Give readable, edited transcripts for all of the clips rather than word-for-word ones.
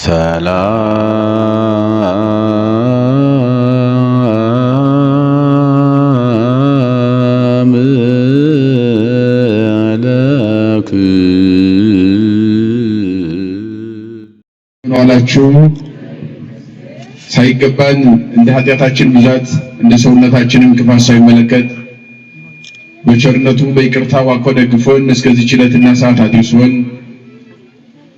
ሰላም ለክሙ ዋላችሁ። ሳይገባን እንደ ኃጢአታችን ብዛት እንደ ሰውነታችንን ክፋት ሳይመለከት በቸርነቱ በይቅርታው አኮ ደግፎን እስከዚህ ዕለትና ሰዓት አድርሶን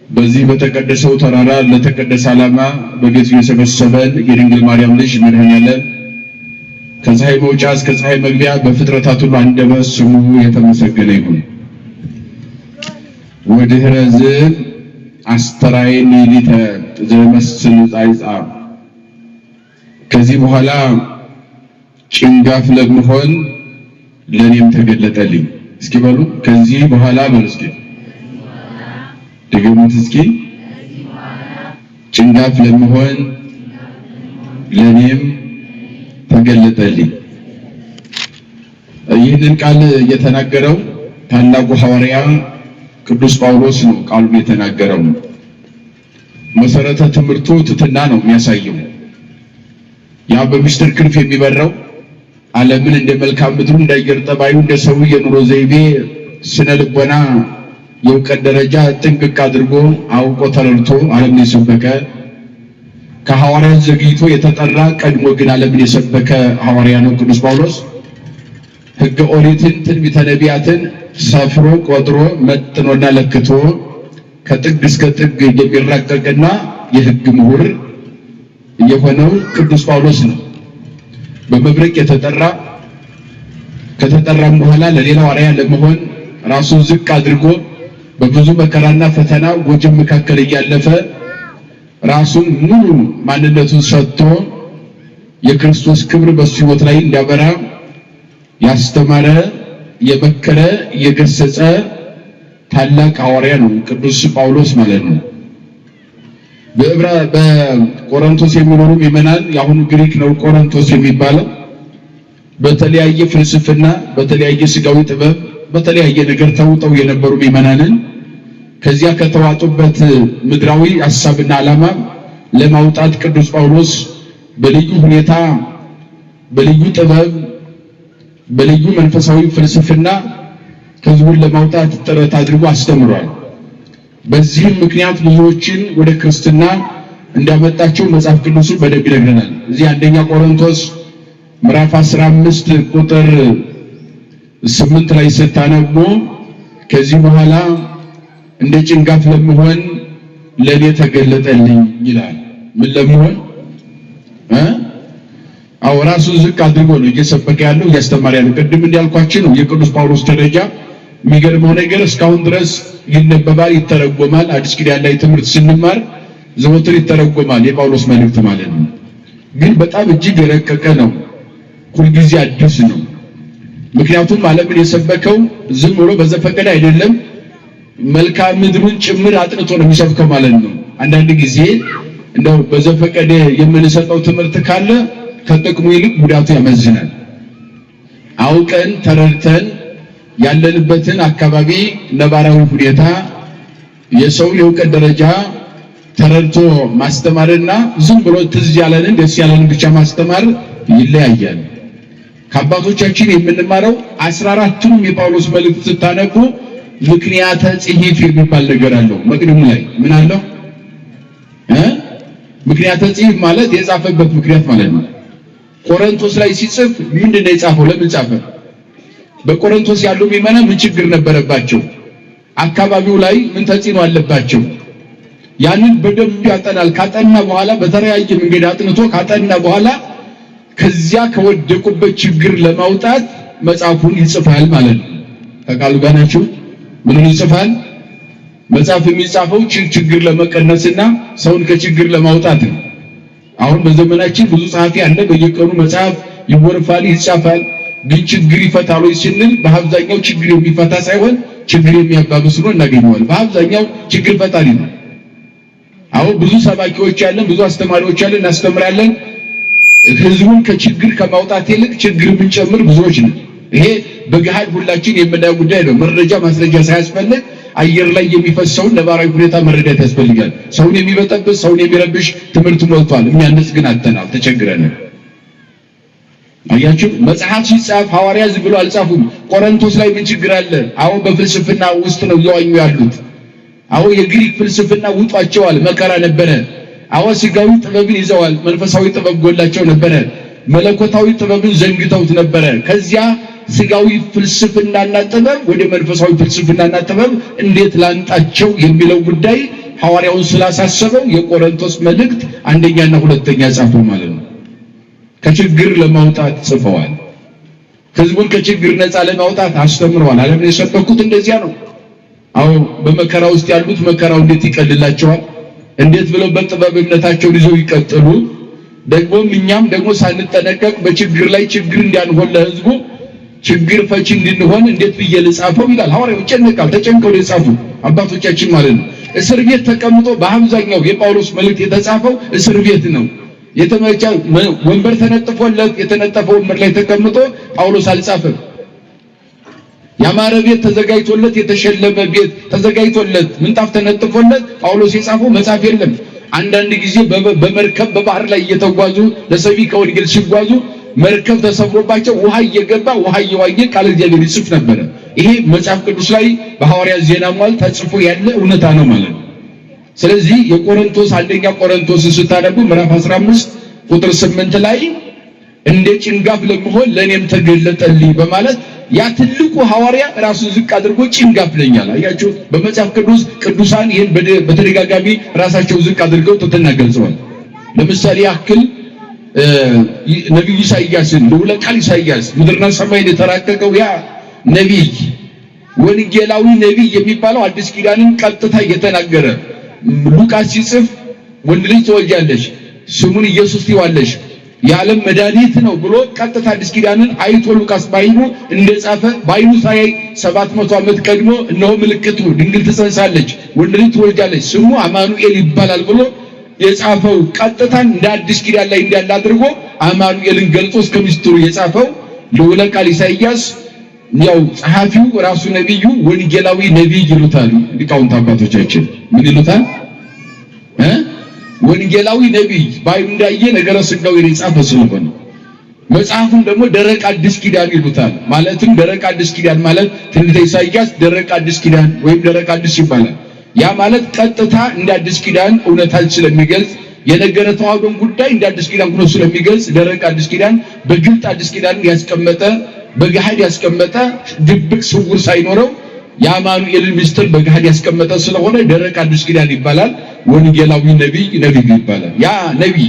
በዚህ በተቀደሰው ተራራ ለተቀደሰ ዓላማ በቤቱ የሰበሰበን የድንግል ማርያም ልጅ መድኃኔዓለም ከፀሐይ መውጫ እስከ ፀሐይ መግቢያ በፍጥረታት ሁሉ አንደበት ስሙ የተመሰገነ ይሁን። ወድኅረ ዝብ አስተራየኒ ሊተ ዘመስል ጻይጻ ከዚህ በኋላ ጭንጋፍ ለመሆን ለኔም ተገለጠልኝ። እስኪ በሉ ከዚህ በኋላ በሉ እስኪ ደግሞት እስኪ ጭንጋፍ ለመሆን ለኔም ተገለጠልኝ። ይህንን ቃል የተናገረው ታላቁ ሐዋርያ ቅዱስ ጳውሎስ ነው። ቃሉን የተናገረው መሰረተ ትምህርቱ ትሕትና ነው የሚያሳየው። ያ በምስጢር ክንፍ የሚበረው ዓለምን እንደ መልካም ምድሩ እንደ አየር ጠባዩ እንደ ሰው የኑሮ ዘይቤ ስነ ልቦና የእውቀት ደረጃ ጥንቅቅ አድርጎ አውቆ ተረድቶ ዓለምን የሰበከ ከሐዋርያት ዘግይቶ የተጠራ ቀድሞ ግን ዓለምን የሰበከ ሐዋርያ ነው ቅዱስ ጳውሎስ። ሕገ ኦሪትን ትንቢተ ነቢያትን ሰፍሮ ቆጥሮ መጥኖና ለክቶ ከጥግ እስከ ጥግ የሚራቀቅና የሕግ ምሁር የሆነው ቅዱስ ጳውሎስ ነው። በመብረቅ የተጠራ ከተጠራም በኋላ ለሌላው አርአያ ለመሆን ራሱን ዝቅ አድርጎ በብዙ መከራና ፈተና ወጀብ መካከል እያለፈ ራሱን ሙሉ ማንነቱን ሰጥቶ የክርስቶስ ክብር በሱ ሕይወት ላይ እንዲያበራ ያስተማረ የመከረ የገሰጸ ታላቅ ሐዋርያ ነው ቅዱስ ጳውሎስ ማለት ነው። በቆሮንቶስ የሚኖሩ ምዕመናን የአሁኑ ግሪክ ነው ቆሮንቶስ የሚባለው በተለያየ ፍልስፍና በተለያየ ስጋዊ ጥበብ በተለያየ ነገር ተውጠው የነበሩ ምዕመናንን ከዚያ ከተዋጡበት ምድራዊ ሐሳብና ዓላማ ለማውጣት ቅዱስ ጳውሎስ በልዩ ሁኔታ በልዩ ጥበብ በልዩ መንፈሳዊ ፍልስፍና ሕዝቡን ለማውጣት ጥረት አድርጎ አስተምሯል። በዚህም ምክንያት ብዙዎችን ወደ ክርስትና እንዳመጣቸው መጽሐፍ ቅዱስ በደንብ ይነግረናል። እዚህ አንደኛ ቆሮንቶስ ምዕራፍ 15 ቁጥር 8 ላይ ስታነቡ ከዚህ በኋላ እንደ ጭንጋፍ ለመሆን ለኔ ተገለጠልኝ ይላል። ምን ለመሆን አው ራሱን ዝቅ አድርጎ ነው እየሰበከ ያለው እያስተማረ ያለው። ቅድም እንዳልኳችሁ ነው የቅዱስ ጳውሎስ ደረጃ የሚገርመው ነገር እስካሁን ድረስ ይነበባል፣ ይተረጎማል። አዲስ ኪዳን ላይ ትምህርት ስንማር ዘወትር ይተረጎማል የጳውሎስ መልእክት ማለት ነው። ግን በጣም እጅግ የረቀቀ ነው፣ ሁልጊዜ አዲስ ነው። ምክንያቱም ዓለምን የሰበከው ዝም ብሎ በዘፈቀደ አይደለም፣ መልካም ምድሩን ጭምር አጥንቶ ነው የሚሰብከው ማለት ነው። አንዳንድ ጊዜ እንደው በዘፈቀደ የምንሰጠው ትምህርት ካለ ከጥቅሙ ይልቅ ጉዳቱ ያመዝናል። አውቀን ተረድተን ያለንበትን አካባቢ ነባራዊ ሁኔታ የሰው የእውቀት ደረጃ ተረድቶ ማስተማርና ዝም ብሎ ትዝ ያለንን ደስ ያለንን ብቻ ማስተማር ይለያያል። ከአባቶቻችን የምንማረው 14ቱም የጳውሎስ መልእክት ስታነቡ ምክንያተ ጽሒፍ የሚባል ነገር አለው። መቅድሙ ላይ ምን አለው? ምክንያተ ጽሒፍ ማለት የጻፈበት ምክንያት ማለት ነው። ቆሮንቶስ ላይ ሲጽፍ ምንድነው የጻፈው? ለምን ጻፈ? በቆሮንቶስ ያሉ ምዕመናን ምን ችግር ነበረባቸው? አካባቢው ላይ ምን ተጽዕኖ አለባቸው? ያንን በደንብ ያጠናል። ካጠና በኋላ በተለያየ መንገድ አጥንቶ ካጠና በኋላ ከዚያ ከወደቁበት ችግር ለማውጣት መጽሐፉን ይጽፋል ማለት ነው። ከቃሉ ጋር ናችሁ? ምን ይጽፋል? መጽሐፍ የሚጻፈው ችግር ለመቀነስና ሰውን ከችግር ለማውጣት ነው። አሁን በዘመናችን ብዙ ጸሐፊ አለ። በየቀኑ መጽሐፍ ይወርፋል፣ ይጻፋል። ግን ችግር ይፈታል ወይ ስንል በአብዛኛው ችግር የሚፈታ ሳይሆን ችግር የሚያባብስ ነው እናገኘዋለን። በአብዛኛው ችግር ፈጣሪ ነው። አሁን ብዙ ሰባኪዎች አለን፣ ብዙ አስተማሪዎች አለን፣ እናስተምራለን። ህዝቡን ከችግር ከማውጣት ይልቅ ችግር ብንጨምር ብዙዎች ነው። ይሄ በገሃድ ሁላችን የምናየው ጉዳይ ነው። መረጃ ማስረጃ ሳያስፈልግ አየር ላይ የሚፈሰውን ነባራዊ ሁኔታ መረዳት ያስፈልጋል። ሰውን የሚበጠብጥ ሰውን የሚረብሽ ትምህርት ሞልቷል። የሚያነጽ ግን አጥተናል፣ ተቸግረናል። አያችሁ መጽሐፍ ሲጻፍ ሐዋርያ ዝም ብሎ አልጻፉም። ቆሮንቶስ ላይ ምን ችግር አለ? አዎ በፍልስፍና ውስጥ ነው እየዋኙ ያሉት። አዎ የግሪክ ፍልስፍና ውጧቸዋል፣ መከራ ነበረ። አዎ ስጋዊ ጥበብን ይዘዋል፣ መንፈሳዊ ጥበብ ጎላቸው ነበረ። መለኮታዊ ጥበብን ዘንግተውት ነበረ። ከዚያ ስጋዊ ፍልስፍናና ጥበብ ወደ መንፈሳዊ ፍልስፍናና ጥበብ እንዴት ላንጣቸው የሚለው ጉዳይ ሐዋርያውን ስላሳሰበው የቆሮንቶስ መልእክት አንደኛና ሁለተኛ ጻፈው ማለት ነው። ከችግር ለማውጣት ጽፈዋል። ህዝቡን ከችግር ነፃ ለማውጣት አስተምረዋል። ዓለምን የሰበኩት እንደዚያ ነው። አዎ በመከራ ውስጥ ያሉት መከራው እንዴት ይቀልላቸዋል? እንዴት ብለው በጥበብ እምነታቸውን ይዘው ይቀጥሉ? ደግሞም እኛም ደግሞ ሳንጠነቀቅ በችግር ላይ ችግር እንዲያንሆን ለህዝቡ ችግር ፈቺ እንድንሆን እንዴት ብዬ ልጻፈው ይላል ሐዋርያው። ይጨነቃል። ተጨንቀው የጻፉ አባቶቻችን ማለት ነው። እስር ቤት ተቀምጦ በአብዛኛው የጳውሎስ መልእክት የተጻፈው እስር ቤት ነው። የተመቻ ወንበር ተነጥፎለት የተነጠፈ ወንበር ላይ ተቀምጦ ጳውሎስ አልጻፈም። ያማረ ቤት ተዘጋጅቶለት የተሸለመ ቤት ተዘጋጅቶለት ምንጣፍ ተነጥፎለት ጳውሎስ የጻፈው መጽሐፍ የለም። አንዳንድ ጊዜ በመርከብ በባህር ላይ እየተጓዙ ለሰቢከ ወንጌል ሲጓዙ መርከብ ተሰብሮባቸው ውሃ እየገባ ውሃ እየዋኘ ቃል እግዚአብሔር ይጽፍ ነበር። ይሄ መጽሐፍ ቅዱስ ላይ በሐዋርያት ዜና መዋዕል ተጽፎ ያለ እውነታ ነው ማለት ነው። ስለዚህ የቆሮንቶስ አንደኛ ቆሮንቶስ ስታነቡ ምዕራፍ 15 ቁጥር 8 ላይ እንደ ጭንጋፍ ለመሆን ለኔም ተገለጠልኝ በማለት ያ ትልቁ ሐዋርያ ራሱን ዝቅ አድርጎ ጭንጋፍ ለኛል። አያችሁ በመጽሐፍ ቅዱስ ቅዱሳን ይሄን በተደጋጋሚ ራሳቸው ዝቅ አድርገው ተናግረዋል። ለምሳሌ ያክል ነብዩ ኢሳይያስን ልዑለ ቃል ኢሳይያስ ምድርና ሰማይን የተራቀቀው ያ ነቢይ ወንጌላዊ ነቢይ የሚባለው አዲስ ኪዳንን ቀጥታ እየተናገረ ሉቃስ ሲጽፍ ወንድ ልጅ ትወልጃለሽ ስሙን ኢየሱስ ትይዋለሽ የዓለም መድኃኒት ነው ብሎ ቀጥታ አዲስ ኪዳንን አይቶ ሉቃስ ባይኑ እንደጻፈ ባይኑ ሳይ 700 ዓመት ቀድሞ እነሆ ምልክቱ ድንግል ትጸንሳለች ወንድ ልጅ ትወልጃለሽ ስሙ አማኑኤል ይባላል ብሎ የጻፈው ቀጥታ እንደ አዲስ ኪዳን ላይ እንዳለ አድርጎ አማኑኤልን ገልጾ እስከ ምስጢሩ የጻፈው ልዑለ ቃል ኢሳይያስ ያው ጸሐፊው ራሱ ነብዩ ወንጌላዊ ነብይ ይሉታል ሊቃውንት አባቶቻችን። ምን ይሉታል? ወንጌላዊ ነብይ ባይኑ እንዳየ ነገረ ሥጋዌ የጻፈ ስለሆነ መጽሐፉን ደግሞ ደረቅ አዲስ ኪዳን ይሉታል። ማለትም ደረቅ አዲስ ኪዳን ማለት ትንቢተ ኢሳይያስ ደረቅ አዲስ ኪዳን ወይም ደረቅ አዲስ ይባላል። ያ ማለት ቀጥታ እንደ አዲስ ኪዳን እውነታን ስለሚገልጽ የነገረ ተዋህዶን ጉዳይ እንደ አዲስ ኪዳን ሆኖ ስለሚገልጽ ደረቅ አዲስ ኪዳን በግልጥ አዲስ ኪዳን ያስቀመጠ በገሃድ ያስቀመጠ ድብቅ ስውር ሳይኖረው የአማኑኤልን ምስጢር በገሃድ ያስቀመጠ ስለሆነ ደረቅ አዲስ ኪዳን ይባላል። ወንጌላዊ ነብይ ይባላል። ያ ነብይ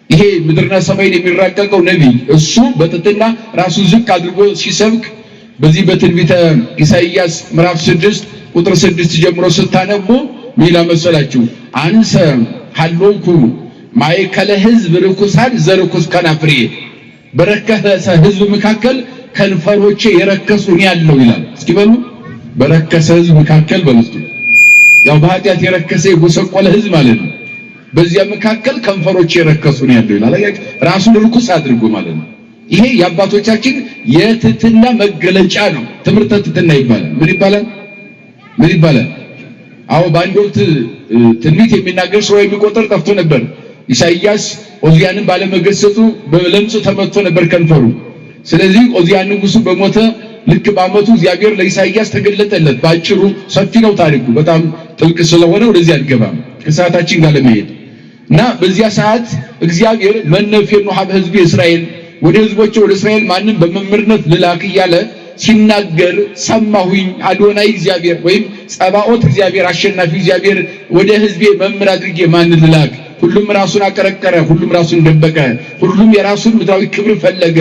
ይሄ ምድርና ሰማይን የሚራቀቀው ነብይ እሱ በትሕትና ራሱ ዝቅ አድርጎ ሲሰብክ በዚህ በትንቢተ ኢሳይያስ ምዕራፍ 6 ቁጥር 6 ጀምሮ ስታነቡ ምን መሰላችሁ? አንሰ ሐሎኩ ማእከለ ሕዝብ ርኩሳን ዘርኩስ ከናፍሬ በረከሰ ሕዝብ መካከል ከንፈሮቼ የረከሱ ነው ያለው ይላል። እስኪ በሉ በረከሰ ሕዝብ መካከል በሉት ያው በኃጢአት የረከሰ የጎሰቆለ ሕዝብ ማለት ነው። በዚያ መካከል ከንፈሮቼ የረከሱ ነው ያለው ይላል። ራሱን ርኩስ አድርጎ ማለት ነው። ይሄ የአባቶቻችን የትሕትና መገለጫ ነው። ትምህርተ ትሕትና ይባላል። ምን ይባላል? አዎ በአንድ ወቅት ትንቢት የሚናገር ሰው የሚቆጠር ጠፍቶ ነበር። ኢሳይያስ ኦዚያንን ባለመገሰጹ በለምጽ ተመትቶ ነበር ከንፈሩ። ስለዚህ ኦዚያን ንጉሱ በሞተ ልክ በዓመቱ እግዚአብሔር ለኢሳይያስ ተገለጠለት። ባጭሩ ሰፊ ነው ታሪኩ በጣም ጥልቅ ስለሆነ ወደዚህ አልገባም ከሰዓታችን ጋር ለመሄድ እና በዚያ ሰዓት እግዚአብሔር መነፈኑ ሀብ ህዝብ እስራኤል ወደ ህዝቦቹ ወደ እስራኤል ማንም በመምርነት ልላክ እያለ ሲናገር ሰማሁኝ። አዶናይ እግዚአብሔር ወይም ጸባኦት እግዚአብሔር አሸናፊ እግዚአብሔር ወደ ህዝቤ መምር አድርጌ ማን ልላክ? ሁሉም ራሱን አቀረቀረ፣ ሁሉም ራሱን ደበቀ፣ ሁሉም የራሱን ምድራዊ ክብር ፈለገ።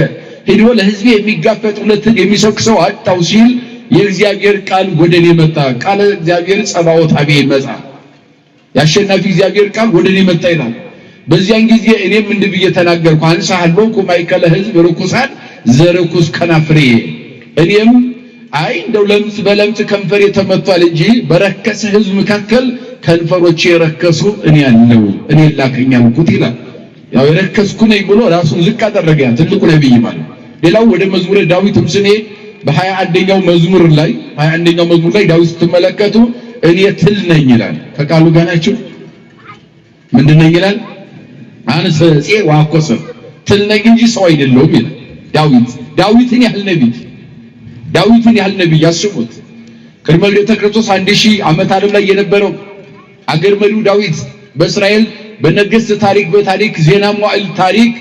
ሄዶ ለህዝቤ የሚጋፈጥ እውነትን የሚሰብክ ሰው አጣው ሲል የእግዚአብሔር ቃል ወደኔ መጣ። ቃል እግዚአብሔር ጸባኦት አቤ መጣ። ያሸናፊ እግዚአብሔር ቃል ወደኔ መጣ ይላል። በዚያን ጊዜ እኔም እንዲህ ብዬ ተናገርኩ። አንሳ ሐሎኩ ማእከለ ሕዝብ ርኩሳን ዘርኩስ ከናፍሬ እኔም አይ እንደው ለምጽ በለምጽ ከንፈሬ ተመቷል እንጂ በረከሰ ሕዝብ መካከል ከንፈሮቼ የረከሱ እኔ ያለው እኔ ላከኛል ኩት ይላል። ያው የረከስኩ ነኝ ብሎ ራሱን ዝቅ አደረገ። ትልቁ ነብይ ማለት ሌላው ወደ መዝሙረ ዳዊትም ስንሄድ በ21ኛው መዝሙር ላይ ዳዊት ስትመለከቱ እኔ ትል ነኝ ይላል። ከቃሉ ጋር ናችሁ? ምንድን ነኝ ይላል? አንሰ ጽ ወአኮሰ ትል ነኝ እንጂ ሰው አይደለሁም ይላል ዳዊትን ያህል ነብይ ያስቡት። ቅድመ ልደተ ክርስቶስ 1000 ዓመት ዓለም ላይ የነበረው አገር መሪው ዳዊት በእስራኤል በነገሥት በታሪክ ዜና መዋዕል ታሪክ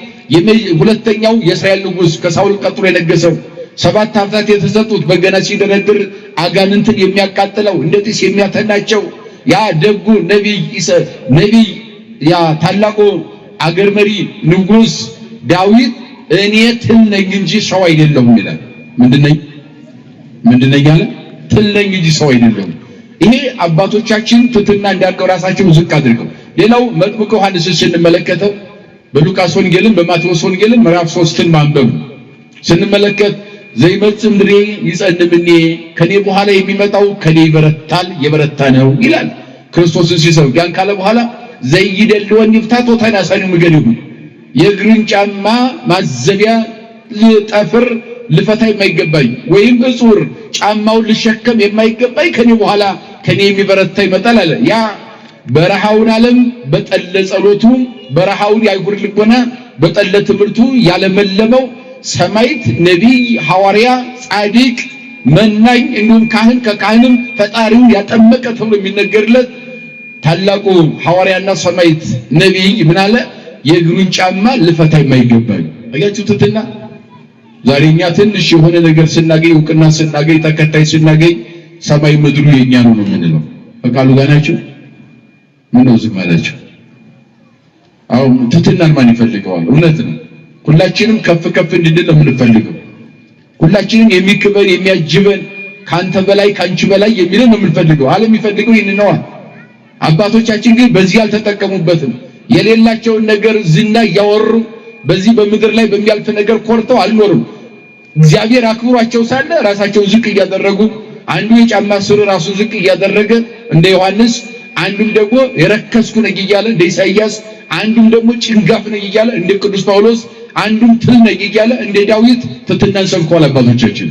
ሁለተኛው የእስራኤል ንጉሥ ከሳውል ቀጥሎ የነገሰው 7 ዓመታት የተሰጡት በገና ሲደረድር አጋንንትን የሚያቃጥለው እንደዚህ የሚያተናቸው ያ ደጉ ነቢይ ያ ታላቁ አገር መሪ ንጉሥ ዳዊት እኔ ትል ነኝ እንጂ ሰው አይደለሁም ይላል። ምንድነኝ አለ? ትል ነኝ እንጂ ሰው አይደለሁም። ይሄ አባቶቻችን ትትና እንዳልከው ራሳቸው ዝቅ አድርገው። ሌላው መጥምቁ ዮሐንስን ስንመለከተው በሉቃስ ወንጌልን በማቴዎስ ወንጌልን ምዕራፍ 3ን ማንበብ ስንመለከት ዘይመጽእ እምድሬ ይጸንምኔ ከኔ በኋላ የሚመጣው ከኔ ይበረታል የበረታ ነው ይላል። ክርስቶስን ሲሰብክ ያን ካለ በኋላ ዘይደልወን ይፍታቶ ታናሳኒ ምግሪሁ የእግርን ጫማ ማዘቢያ ልጠፍር ልፈታ የማይገባኝ ወይም እጹር ጫማውን ልሸከም የማይገባኝ ከኔ በኋላ ከኔ የሚበረታ ይመጣል አለ። ያ በረሃውን ዓለም በጠለ ጸሎቱ በረሃውን የአይሁድ ልቦና በጠለ ትምህርቱ ያለመለመው ሰማዕት፣ ነቢይ፣ ሐዋርያ፣ ጻድቅ፣ መናኝ እንዲሁም ካህን ከካህንም ፈጣሪውን ያጠመቀ ተብሎ የሚነገርለት ታላቁ ሐዋርያና ሰማዕት ነቢይ ምን አለ? የእግሩን ጫማ ልፈታ የማይገባኝ። አያችሁ ትትና ዛሬኛ ትንሽ የሆነ ነገር ስናገኝ እውቅና ስናገኝ ተከታይ ስናገኝ ሰማይ ምድሩ የኛ ነው የምንለው። በቃሉ ጋር ናቸው። ምን ነው ዝም አላችሁ? አሁን ትትናን ማን ይፈልገዋል? እውነት ነው። ሁላችንም ከፍ እንድንል ነው የምንፈልገው። ሁላችንም የሚክበን የሚያጅበን ካንተ በላይ ካንቺ በላይ የሚልን ነው የምንፈልገው። ዓለም የሚፈልገው ይህን ነው። አባቶቻችን ግን በዚህ አልተጠቀሙበትም። የሌላቸውን ነገር ዝና እያወሩ በዚህ በምድር ላይ በሚያልፍ ነገር ኮርተው አልኖርም። እግዚአብሔር አክብሯቸው ሳለ ራሳቸውን ዝቅ እያደረጉ አንዱ የጫማ ስር ራሱን ዝቅ እያደረገ እንደ ዮሐንስ፣ አንዱም ደግሞ የረከስኩ ነኝ እያለ እንደ ኢሳይያስ፣ አንዱም ደግሞ ጭንጋፍ ነኝ እያለ እንደ ቅዱስ ጳውሎስ፣ አንዱም ትል ነኝ እያለ እንደ ዳዊት ትትናን ሰብከዋል አባቶቻችን።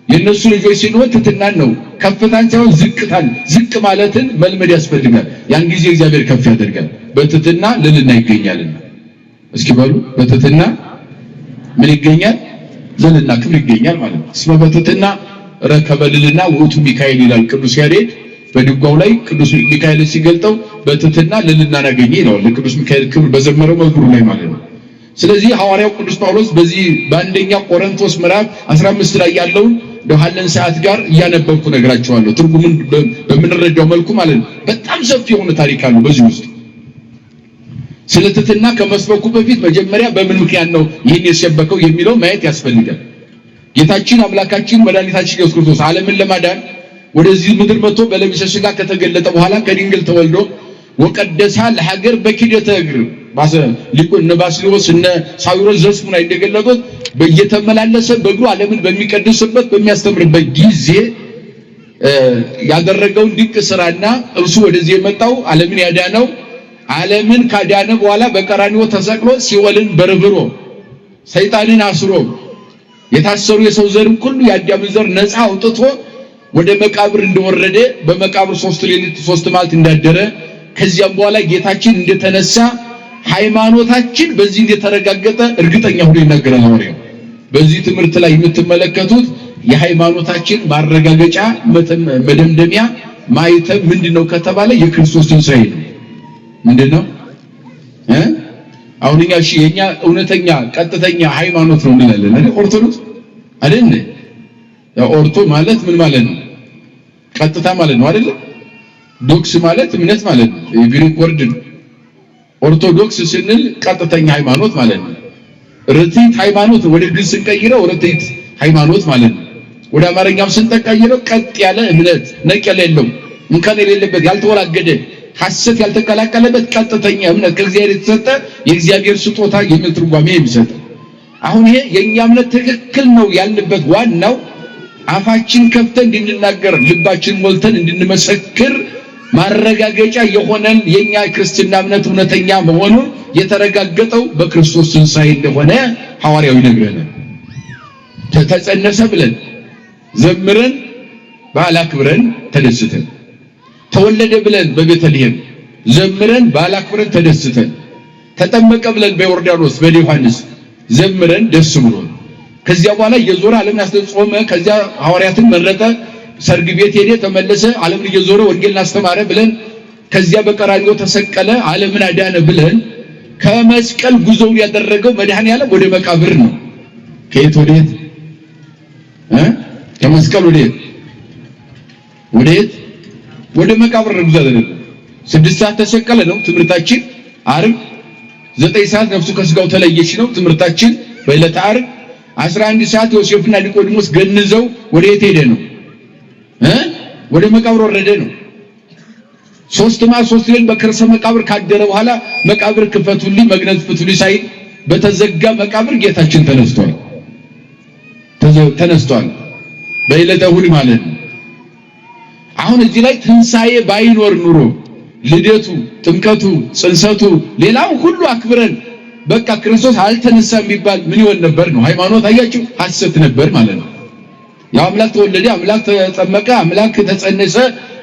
የነሱ ልጆች ሲኖር ትትናን ነው ከፍታን ሳይሆን ዝቅታን ዝቅ ማለትን መልመድ ያስፈልጋል። ያን ጊዜ እግዚአብሔር ከፍ ያደርጋል። በትትና ልልና ይገኛልና እስኪ በሉ በትትና ምን ይገኛል? ልልና ክብር ይገኛል ማለት ነው። እስመ በትትና ረከበ ልልና ውእቱ ሚካኤል ይላል ቅዱስ ያሬድ በድጓው ላይ ቅዱስ ሚካኤል ሲገልጠው በትትና ልልናን አገኘ ይላል ቅዱስ ሚካኤል ክብር በዘመረው መዝሙር ላይ ማለት ነው። ስለዚህ ሐዋርያው ቅዱስ ጳውሎስ በዚህ በአንደኛ ቆሮንቶስ ምዕራፍ 15 ላይ ያለውን ደሃለን ሰዓት ጋር እያነበብኩ ነግራቸዋለሁ። ትርጉሙን በምንረዳው መልኩ ማለት ነው። በጣም ሰፊ የሆነ ታሪክ አለው በዚህ ውስጥ። ስለ ትሕትና ከመስበኩ በፊት መጀመሪያ በምን ምክንያት ነው ይህን የሰበከው የሚለው ማየት ያስፈልጋል። ጌታችን አምላካችን መድኃኒታችን ኢየሱስ ክርስቶስ ዓለምን ለማዳን ወደዚህ ምድር መጥቶ በለቢሰ ሥጋ ከተገለጠ በኋላ ከድንግል ተወልዶ ወቀደሳ ለሀገር በኪደተ እግር ሊቁን ባስልዮስ እነ ሳዊሮስ ዘስሙና እንደገለጡት በየተመላለሰ በእግሩ ዓለምን በሚቀድስበት በሚያስተምርበት ጊዜ ያደረገውን ድንቅ ስራና እርሱ ወደዚህ የመጣው ዓለምን ያዳነው ዓለምን ካዳነ በኋላ በቀራንዮ ተሰቅሎ ሲኦልን በርብሮ ሰይጣንን አስሮ የታሰሩ የሰው ዘርን ሁሉ የአዳም ዘር ነፃ አውጥቶ ወደ መቃብር እንደወረደ በመቃብር 3 ሌሊት 3 መዓልት እንዳደረ ከዚያም በኋላ ጌታችን እንደተነሳ ሃይማኖታችን በዚህ እንደተረጋገጠ እርግጠኛ ሆኖ ይናገራል ሐዋርያው። በዚህ ትምህርት ላይ የምትመለከቱት የሃይማኖታችን ማረጋገጫ መደምደሚያ ማይተም ምንድነው ከተባለ የክርስቶስ ትንሣኤ ነው። ምንድነው? አሁን እኛ የኛ እውነተኛ ቀጥተኛ ሃይማኖት ነው እንላለን አይደል? ኦርቶዶክስ አይደል? ኦርቶ ማለት ምን ማለት ነው? ቀጥታ ማለት ነው አይደል? ዶክስ ማለት እምነት ማለት ነው። የግሪክ ወርድ ነው። ኦርቶዶክስ ስንል ቀጥተኛ ሃይማኖት ማለት ነው። ርትዕት ሃይማኖት ወደ ግዕዝ ስንቀይረው ርትዕት ሃይማኖት ማለት ነው። ወደ አማርኛም ስንቀይረው ቀጥ ያለ እምነት ነቀል የለው እንከን የሌለበት ያልተወላገደ ሐሰት ያልተቀላቀለበት ቀጥተኛ እምነት ከእግዚአብሔር የተሰጠ የእግዚአብሔር ስጦታ የሚል ትርጓሜ የሚሰጥ። አሁን ይሄ የኛ እምነት ትክክል ነው ያልንበት ዋናው አፋችን ከፍተን እንድንናገር ልባችን ሞልተን እንድንመሰክር ማረጋገጫ የሆነን የኛ ክርስትና እምነት እውነተኛ መሆኑን የተረጋገጠው በክርስቶስ ትንሣኤ እንደሆነ ሐዋርያው ይነግረናል። ተጸነሰ ብለን ዘምረን በዓል አክብረን ተደስተን ተወለደ ብለን በቤተልሔም ዘምረን በዓል አክብረን ተደስተን ተጠመቀ ብለን በዮርዳኖስ በዮሐንስ ዘምረን ደስ ብሎን ከዚያ በኋላ የዞረ ዓለምን አስተጾመ ከዚያ ሐዋርያትን መረጠ ሰርግ ቤት ሄደ ተመለሰ ዓለምን እየዞረ ወንጌልን አስተማረ ብለን ከዚያ በቀራንዮ ተሰቀለ ዓለምን አዳነ ብለን ከመስቀል ጉዞው ያደረገው መድኃኔዓለም ወደ መቃብር ነው። ከየት ወዴት? ከመስቀል ወዴት? ወደ መቃብር ነው ጉዞ ያደረገው። 6 ሰዓት ተሰቀለ ነው ትምህርታችን። ዓርብ 9 ሰዓት ነፍሱ ከስጋው ተለየች ነው ትምህርታችን በዕለተ ዓርብ። 11 ሰዓት ዮሴፍና ኒቆዲሞስ ገንዘው ወዴት ሄደ ነው? ወደ መቃብር ወረደ ነው። 3 ሌሊት በከርሰ መቃብር ካደረ በኋላ መቃብር ክፈቱልኝ መግነዝ ፍቱልኝ ሳይ በተዘጋ መቃብር ጌታችን ተነስቷል በዕለተ እሑድ ማለት ነው። አሁን እዚህ ላይ ትንሳኤ ባይኖር ኑሮ ልደቱ፣ ጥምቀቱ፣ ጽንሰቱ ሌላው ሁሉ አክብረን በቃ ክርስቶስ አልተነሳም ቢባል ምን ይሆን ነበር ነው? ሃይማኖት አያችሁ ሐሰት ነበር ማለት ነው። ያው አምላክ ተወለደ፣ አምላክ ተጠመቀ፣ አምላክ ተጸነሰ፣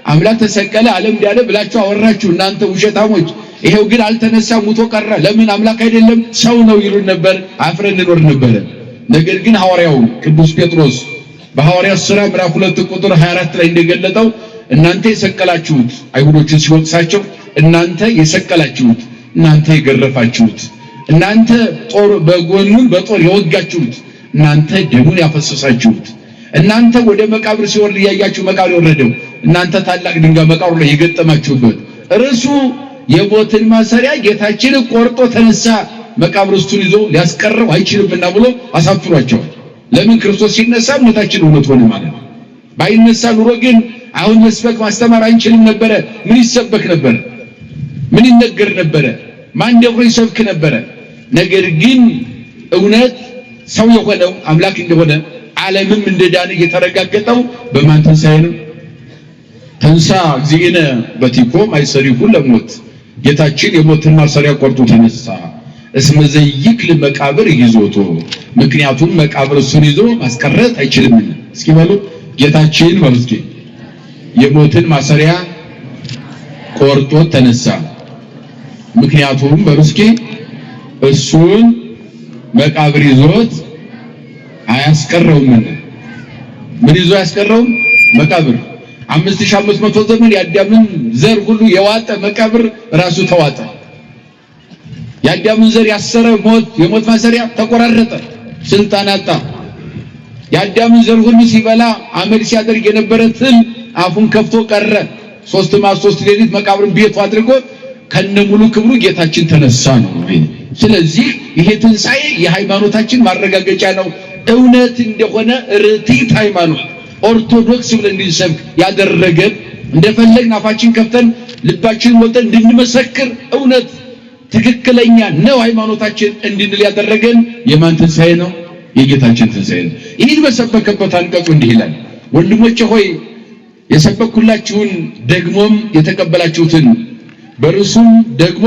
አምላክ ተሰቀለ፣ ዓለም ዳነ ብላችሁ አወራችሁ እናንተ ውሸታሞች። ይሄው ግን አልተነሳም ሙቶ ቀረ። ለምን አምላክ አይደለም ሰው ነው ይሉን ነበር። አፍረን እንኖር ነበር። ነገር ግን ሐዋርያው ቅዱስ ጴጥሮስ በሐዋርያት ሥራ ምዕራፍ 2 ቁጥር 24 ላይ እንደገለጠው እናንተ የሰቀላችሁት አይሁዶችን ሲወቅሳቸው እናንተ የሰቀላችሁት እናንተ የገረፋችሁት እናንተ ጦር በጎኑን በጦር የወጋችሁት እናንተ ደሙን ያፈሰሳችሁት እናንተ ወደ መቃብር ሲወርድ ያያችሁ መቃብር ወረደው እናንተ ታላቅ ድንጋይ መቃብሩ ላይ የገጠማችሁበት እርሱ የሞትን ማሰሪያ ጌታችን ቆርጦ ተነሳ መቃብር ውስጡን ይዞ ሊያስቀረው አይችልምና ብሎ አሳፍሯቸው። ለምን ክርስቶስ ሲነሳ ሞታችን እውነት ሆነ ማለት ነው። ባይነሳ ኑሮ ግን አሁን መስበክ ማስተማር አንችልም ነበር። ምን ይሰበክ ነበር? ምን ይነገር ነበር? ማን ደፍሮ ይሰብክ ነበር? ነገር ግን እውነት ሰው የሆነው አምላክ እንደሆነ ዓለምም እንደዳነ የተረጋገጠው በማን ትንሣኤ ነው? ተንሳ እግዚእነ በቲኮ ማይሰሪሁ ለሞት ጌታችን የሞትን ማሰሪያ ቆርጦ ተነሳ። እስመ ዘይክል መቃብር ይዞቶ ምክንያቱም መቃብር እሱን ይዞ ማስቀረት አይችልም። እስኪ በሉ ጌታችን ወርስኪ የሞትን ማሰሪያ ቆርጦ ተነሳ። ምክንያቱም በርስኪ እሱን መቃብር ይዞት አያስቀረውም። ምን ይዞ አያስቀረውም? መቃብር 5500 ዘመን የአዳምን ዘር ሁሉ የዋጠ መቃብር ራሱ ተዋጠ። የአዳምን ዘር ያሰረ የሞት ማሰሪያ ተቆራረጠ፣ ስልጣን አጣ። የአዳምን ዘር ሁሉ ሲበላ አመድ ሲያደርግ የነበረ ትል አፉን ከፍቶ ቀረ። 3 ሌሊት መቃብርን ቤቱ አድርጎ ከነሙሉ ክብሩ ጌታችን ተነሳ ነው። ስለዚህ ይሄ ትንሣኤ የሃይማኖታችን ማረጋገጫ ነው። እውነት እንደሆነ ርቲት ሃይማኖት ኦርቶዶክስ ብለን እንድንሰብክ ያደረገን እንደፈለግን አፋችን ከፍተን ልባችን ሞልተን እንድንመሰክር እውነት ትክክለኛ ነው ሃይማኖታችን እንድንል ያደረገን የማን ትንሣኤ ነው? የጌታችን ትንሣኤ ነው። ይህን በሰበከበት አንቀጹ እንዲህ ይላል፣ ወንድሞቼ ሆይ የሰበኩላችሁን ደግሞም የተቀበላችሁትን በርሱም ደግሞ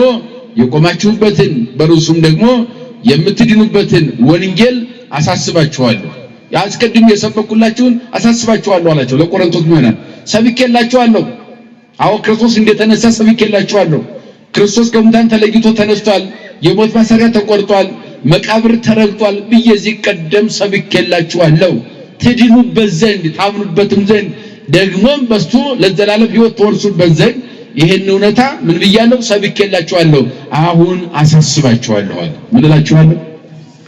የቆማችሁበትን በርሱም ደግሞ የምትድኑበትን ወንጌል አሳስባችኋለሁ። ያስቀድም የሰበኩላችሁን አሳስባችኋለሁ አላቸው ለቆሮንቶስ ምዕመናን። ሰብኬላችኋለሁ። አዎ ክርስቶስ እንደተነሳ ሰብኬላችኋለሁ። ክርስቶስ ከሙታን ተለይቶ ተነስቷል። የሞት ማሰሪያ ተቆርጧል። መቃብር ተረግጧል ብዬ እዚህ ቀደም ሰብኬላችኋለሁ። ትድኑበት ዘንድ ታምኑበትም ዘንድ ደግሞም በሱ ለዘላለም ሕይወት ተወርሱበት ዘንድ ይሄን እውነታ ምን ብያለሁ? ሰብኬላችኋለሁ። አሁን አሳስባችኋለሁ። ምን እላችኋለሁ?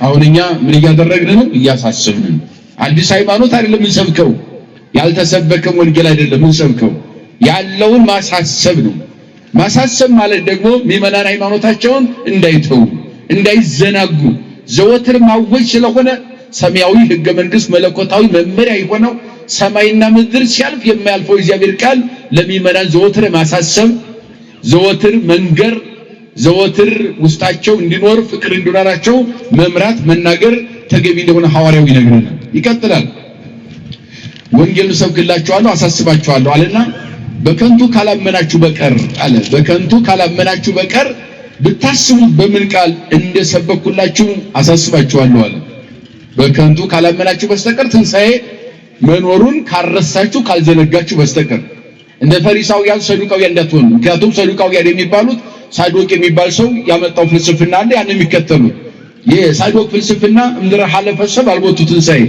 አሁን እኛ ምን እያደረግን ነው? እያሳሰብን ነው። አዲስ ሃይማኖት አይደለም እንሰብከው፣ ያልተሰበከም ወንጌል አይደለም እንሰብከው፣ ያለውን ማሳሰብ ነው። ማሳሰብ ማለት ደግሞ ምዕመናን ሃይማኖታቸውን እንዳይተው እንዳይዘናጉ ዘወትር ማወጅ ስለሆነ ሰማያዊ ሕገ መንግሥት መለኮታዊ መመሪያ የሆነው ሰማይና ምድር ሲያልፍ የማያልፈው እግዚአብሔር ቃል ለምዕመናን ዘወትር ማሳሰብ፣ ዘወትር መንገር፣ ዘወትር ውስጣቸው እንዲኖር ፍቅር እንዲኖራቸው መምራት መናገር ተገቢ እንደሆነ ሐዋርያው ይነግረናል። ይቀጥላል። ወንጌልን ሰብክላችኋለሁ አሳስባችኋለሁ አለና በከንቱ ካላመናችሁ በቀር አለ። በከንቱ ካላመናችሁ በቀር ብታስቡት በምን ቃል እንደሰበኩላችሁ አሳስባችኋለሁ አለ። በከንቱ ካላመናችሁ በስተቀር ትንሣኤ መኖሩን ካረሳችሁ ካልዘነጋችሁ በስተቀር እንደ ፈሪሳውያን ሰዱቃውያን እንዳትሆኑ። ምክንያቱም ሰዱቃውያን የሚባሉት ሳዶቅ የሚባል ሰው ያመጣው ፍልስፍና አለ፣ ያን የሚከተሉ የሳዶቅ ፍልስፍና እምድረ ሐለፈ ሰብ አልቦቱ ትንሣኤ፣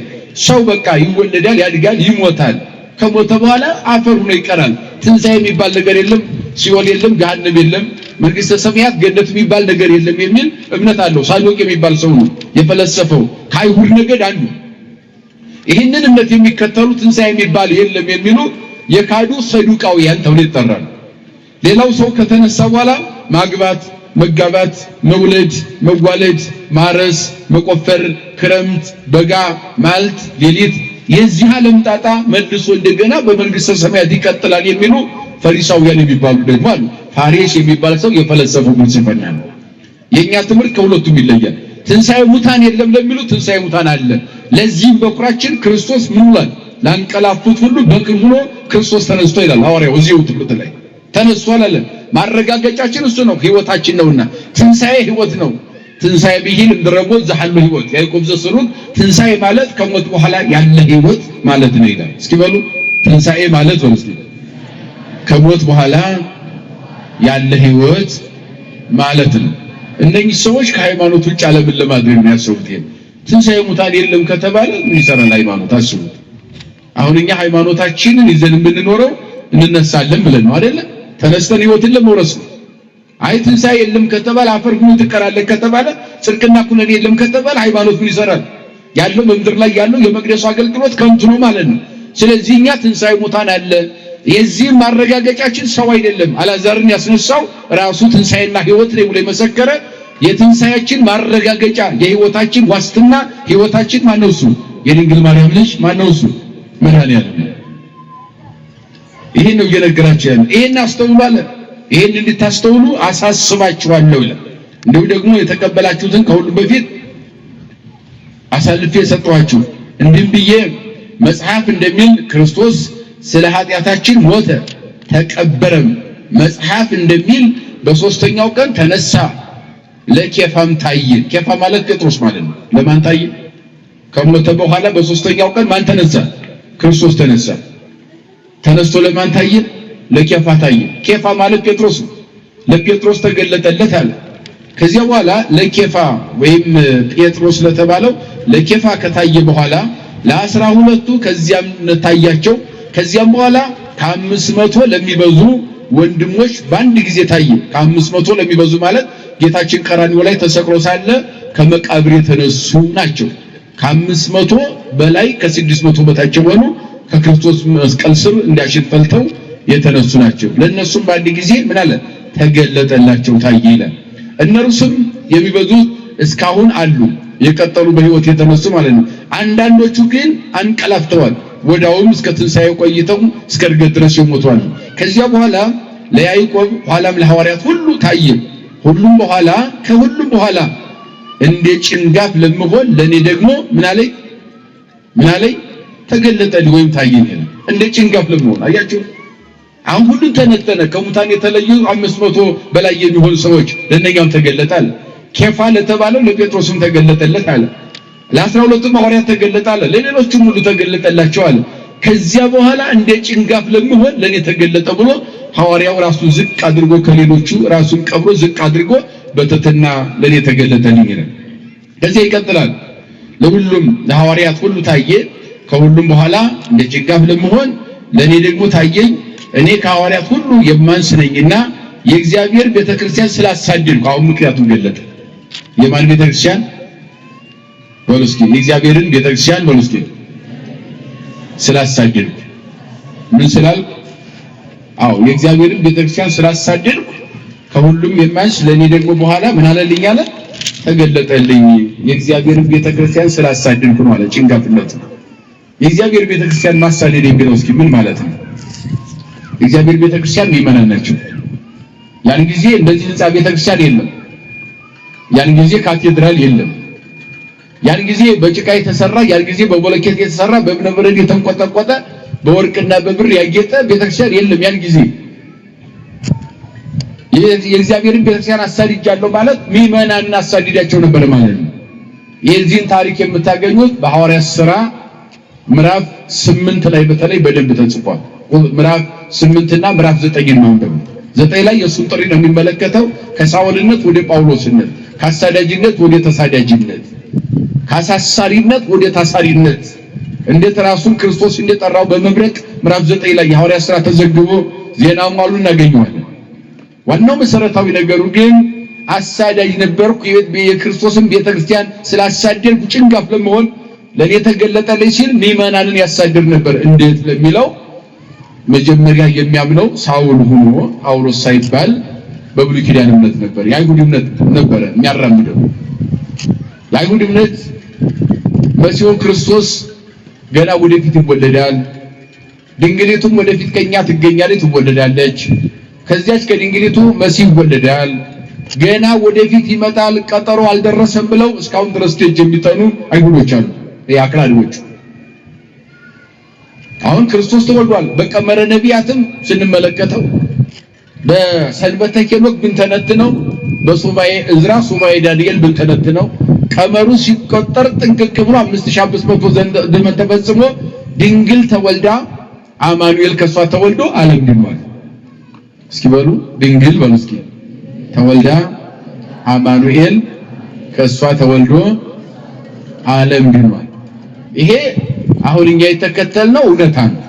ሰው በቃ ይወለዳል፣ ያድጋል፣ ይሞታል፣ ከሞተ በኋላ አፈር ሆኖ ይቀራል። ትንሣኤ የሚባል ነገር የለም፣ ሲኦል የለም፣ ገሃነም የለም፣ መንግስተ ሰማያት ገነት የሚባል ነገር የለም የሚል እምነት አለው። ሳዶቅ የሚባል ሰው ነው የፈለሰፈው ከአይሁድ ነገድ አንዱ። ይህንን እምነት የሚከተሉ ትንሣኤ የሚባል የለም የሚሉ የካዱ ሰዱቃውያን ተብሎ ይጠራሉ። ሌላው ሰው ከተነሳ በኋላ ማግባት፣ መጋባት፣ መውለድ፣ መዋለድ፣ ማረስ፣ መቆፈር፣ ክረምት፣ በጋ፣ ማልት፣ ሌሊት የዚህ ዓለም ጣጣ መልሶ እንደገና በመንግስተ ሰማያት ይቀጥላል የሚሉ ፈሪሳውያን የሚባሉ ደግሞ አሉ። ፋሪስ የሚባል ሰው የፈለሰፈው ፍልስፍና ነው። የኛ ትምህርት ከሁለቱም ይለያል። ትንሣኤ ሙታን የለም ለሚሉ ትንሣኤ ሙታን አለ። ለዚህም በኩራችን ክርስቶስ ምን ብሏል? ላንቀላፉት ሁሉ በክር ሆኖ ክርስቶስ ተነስቶ ይላል ሐዋርያው እዚሁ ትምህርት ላይ ተነስቷል አለ። ማረጋገጫችን እሱ ነው፣ ህይወታችን ነውና። ትንሣኤ ህይወት ነው። ትንሣኤ ቢሂል እንደረቦ ዘሐሉ ህይወት ያዕቆብ ዘስሩግ ትንሣኤ ማለት ከሞት በኋላ ያለ ህይወት ማለት ነው ይላል። እስኪ በሉ ትንሣኤ ማለት ወልስ ከሞት በኋላ ያለ ህይወት ማለት ነው። እነኚህ ሰዎች ከሃይማኖት ውጭ ዓለምን ለማድረግ ነው ያሰቡት። ትንሣኤ ሙታን የለም ከተባለ ምን ይሰራል ሃይማኖት? አስቡት። አሁን እኛ ሃይማኖታችንን ይዘን የምንኖረው እንነሳለን ብለን ነው አይደለ? ተነስተን ህይወትን ለመውረስ ነው። አይ ትንሣኤ የለም ከተባለ አፈር ሁሉ ትቀራለህ ከተባለ ጽድቅና ኩነኔ የለም ከተባለ ሃይማኖት ምን ይሰራል? ያለው በምድር ላይ ያለው የመቅደሱ አገልግሎት ከንቱ ነው ማለት ነው። ስለዚህ እኛ ትንሣኤ ሙታን አለ። የዚህ ማረጋገጫችን ሰው አይደለም። አልዓዛርን ያስነሳው ራሱ ትንሣኤና ህይወት ነው ብሎ የመሰከረ የትንሣኤያችን ማረጋገጫ የህይወታችን ዋስትና ህይወታችን ማነው? እሱ የድንግል ማርያም ልጅ ማነው? እሱ መድኃኒዓለም። ይሄን ነው እየነገራችሁ ያለው። ይሄን አስተውሉ አለ። ይሄን እንድታስተውሉ አሳስባችኋለሁ ይላል። እንደው ደግሞ የተቀበላችሁትን ከሁሉ በፊት አሳልፌ የሰጠኋችሁ እንዲህ ብዬ መጽሐፍ እንደሚል ክርስቶስ ስለ ኃጢአታችን ሞተ ተቀበረም፣ መጽሐፍ እንደሚል በሶስተኛው ቀን ተነሳ፣ ለኬፋም ታየ። ኬፋ ማለት ጴጥሮስ ማለት ነው። ለማን ታየ? ከሞተ በኋላ በሶስተኛው ቀን ማን ተነሳ? ክርስቶስ ተነሳ። ተነስቶ ለማን ታየ? ለኬፋ ታየ። ኬፋ ማለት ጴጥሮስ ነው። ለጴጥሮስ ተገለጠለት አለ። ከዚያ በኋላ ለኬፋ ወይም ጴጥሮስ ለተባለው ለኬፋ ከታየ በኋላ ለ12ቱ ከዚያም ታያቸው። ከዚያም በኋላ ከ500 ለሚበዙ ወንድሞች በአንድ ጊዜ ታየ። ከ500 ለሚበዙ ማለት ጌታችን ቀራንዮ ላይ ተሰቅሎ ሳለ ከመቃብር የተነሱ ናቸው። ከ500 በላይ ከ600 በታች የሆኑ ከክርስቶስ መስቀል ስር እንዲያሽት ፈልተው የተነሱ ናቸው። ለነሱም በአንድ ጊዜ ምን አለ? ተገለጠላቸው፣ ታየ ይላል። እነርሱም የሚበዙት እስካሁን አሉ፣ የቀጠሉ በህይወት የተነሱ ማለት ነው። አንዳንዶቹ ግን አንቀላፍተዋል፣ ወዳውም እስከ ትንሣኤ ቆይተው እስከ እርገት ድረስ ይሞቷል። ከዚያ በኋላ ለያዕቆብ ኋላም ለሐዋርያት ሁሉ ታየ። ከሁሉም በኋላ እንደ ጭንጋፍ ለምሆን ለኔ ደግሞ ምን አለኝ? ተገለጠልኝ ወይም ታየኝ። እንደ ጭንጋፍ ለምሆን አያችሁ። አሁን ሁሉን ተነተነ። ከሙታን የተለዩ 500 በላይ የሚሆኑ ሰዎች ለነኛም ተገለጣል። ኬፋ ለተባለው ለጴጥሮስም ተገለጠለት አለ። ለ12ቱም ሐዋርያት ተገለጣል። ለሌሎችም ሁሉ ተገለጠላቸው አለ። ከዚያ በኋላ እንደ ጭንጋፍ ለምሆን ለኔ ተገለጠ ብሎ ሐዋርያው ራሱን ዝቅ አድርጎ ከሌሎቹ ራሱን ቀብሮ ዝቅ አድርጎ በትሕትና ለኔ ተገለጠልኝ ይላል። ከዚያ ይቀጥላል። ለሁሉም ለሐዋርያት ሁሉ ታየ። ከሁሉም በኋላ እንደ ጭንጋፍ ለምሆን ለኔ ደግሞ ታየኝ። እኔ ከሐዋርያት ሁሉ የማንስ ነኝና የእግዚአብሔር ቤተክርስቲያን ስላሳደድኩ። አሁን ምክንያቱም ገለጠ። የማን ቤተክርስቲያን? ወልስኪ የእግዚአብሔርን ቤተክርስቲያን ወልስኪ ስላሳደድኩ። ምን ስላልኩ? አዎ የእግዚአብሔርን ቤተክርስቲያን ስላሳደድኩ ከሁሉም የማንስ ለኔ ደግሞ በኋላ ምን አለልኝ አለ? ተገለጠልኝ። የእግዚአብሔርን ቤተክርስቲያን ስላሳደድኩ ነው አለ። ጭንጋፍነት ነው። የእግዚአብሔር ቤተክርስቲያን ማሳደድ የሚለው እስኪ ምን ማለት ነው? የእግዚአብሔር ቤተክርስቲያን ምእመናን ናቸው። ያን ጊዜ እንደዚህ ህንጻ ቤተክርስቲያን የለም። ያን ጊዜ ካቴድራል የለም። ያን ጊዜ በጭቃ የተሰራ፣ ያን ጊዜ በቦለኬት የተሰራ፣ በእብነ በረድ የተንቆጠቆጠ፣ በወርቅና በብር ያጌጠ ቤተክርስቲያን የለም። ያን ጊዜ የእግዚአብሔርን ቤተክርስቲያን አሳድጃለሁ ማለት ምእመናንን አሳድዳቸው ነበር ማለት ነው። የዚህን ታሪክ የምታገኙት በሐዋርያት ሥራ ምዕራፍ 8 ላይ በተለይ በደንብ ተጽፏል። ምዕራፍ 8 እና ምዕራፍ 9 ነው። 9 ላይ የሱን ጥሪ ነው የሚመለከተው። ከሳውልነት ወደ ጳውሎስነት፣ ከአሳዳጅነት ወደ ተሳዳጅነት፣ ከአሳሳሪነት ወደ ታሳሪነት እንዴት ራሱን ክርስቶስ እንደጠራው በመብረቅ ምዕራፍ 9 ላይ የሐዋርያት ሥራ ተዘግቦ ዜናው ማሉ እናገኘዋለን። ዋናው መሰረታዊ ነገሩ ግን አሳዳጅ ነበርኩ የክርስቶስን ቤተክርስቲያን ስላሳደድኩ ጭንጋፍ ለመሆን ለኔ ተገለጠልኝ ሲል ምዕመናንን ያሳድር ነበር። እንዴት ለሚለው መጀመሪያ የሚያምነው ሳውል ሆኖ ጳውሎስ ሳይባል በብሉይ ኪዳን እምነት ነበር። የአይሁድ እምነት ነበር የሚያራምደው። የአይሁድ እምነት መሲሁ ክርስቶስ ገና ወደፊት ይወለዳል፣ ድንግሊቱም ወደፊት ከኛ ትገኛለች ትወለዳለች፣ ከዚያች ከድንግሊቱ መሲህ ይወለዳል፣ ገና ወደፊት ይመጣል፣ ቀጠሮ አልደረሰም ብለው እስካሁን ድረስ ደጅ የሚጠኑ አይሁዶች አሉ። የአክራሪዎች አሁን ክርስቶስ ተወልዷል። በቀመረ ነቢያትም ስንመለከተው በሰንበተ ሄኖክ ብንተነትነው፣ በሱባኤ ዕዝራ ሱባኤ ዳንኤል ብንተነትነው ቀመሩ ሲቆጠር ጥንቅቅ ብሎ 5500 ዘመን ተፈጽሞ ድንግል ተወልዳ አማኑኤል ከሷ ተወልዶ ዓለም ድኗል። እስኪ በሉ ድንግል በሉ እስኪ ተወልዳ አማኑኤል ከሷ ተወልዶ ዓለም ድኗል። ይሄ አሁን እኛ የተከተልነው እውነታ ነው።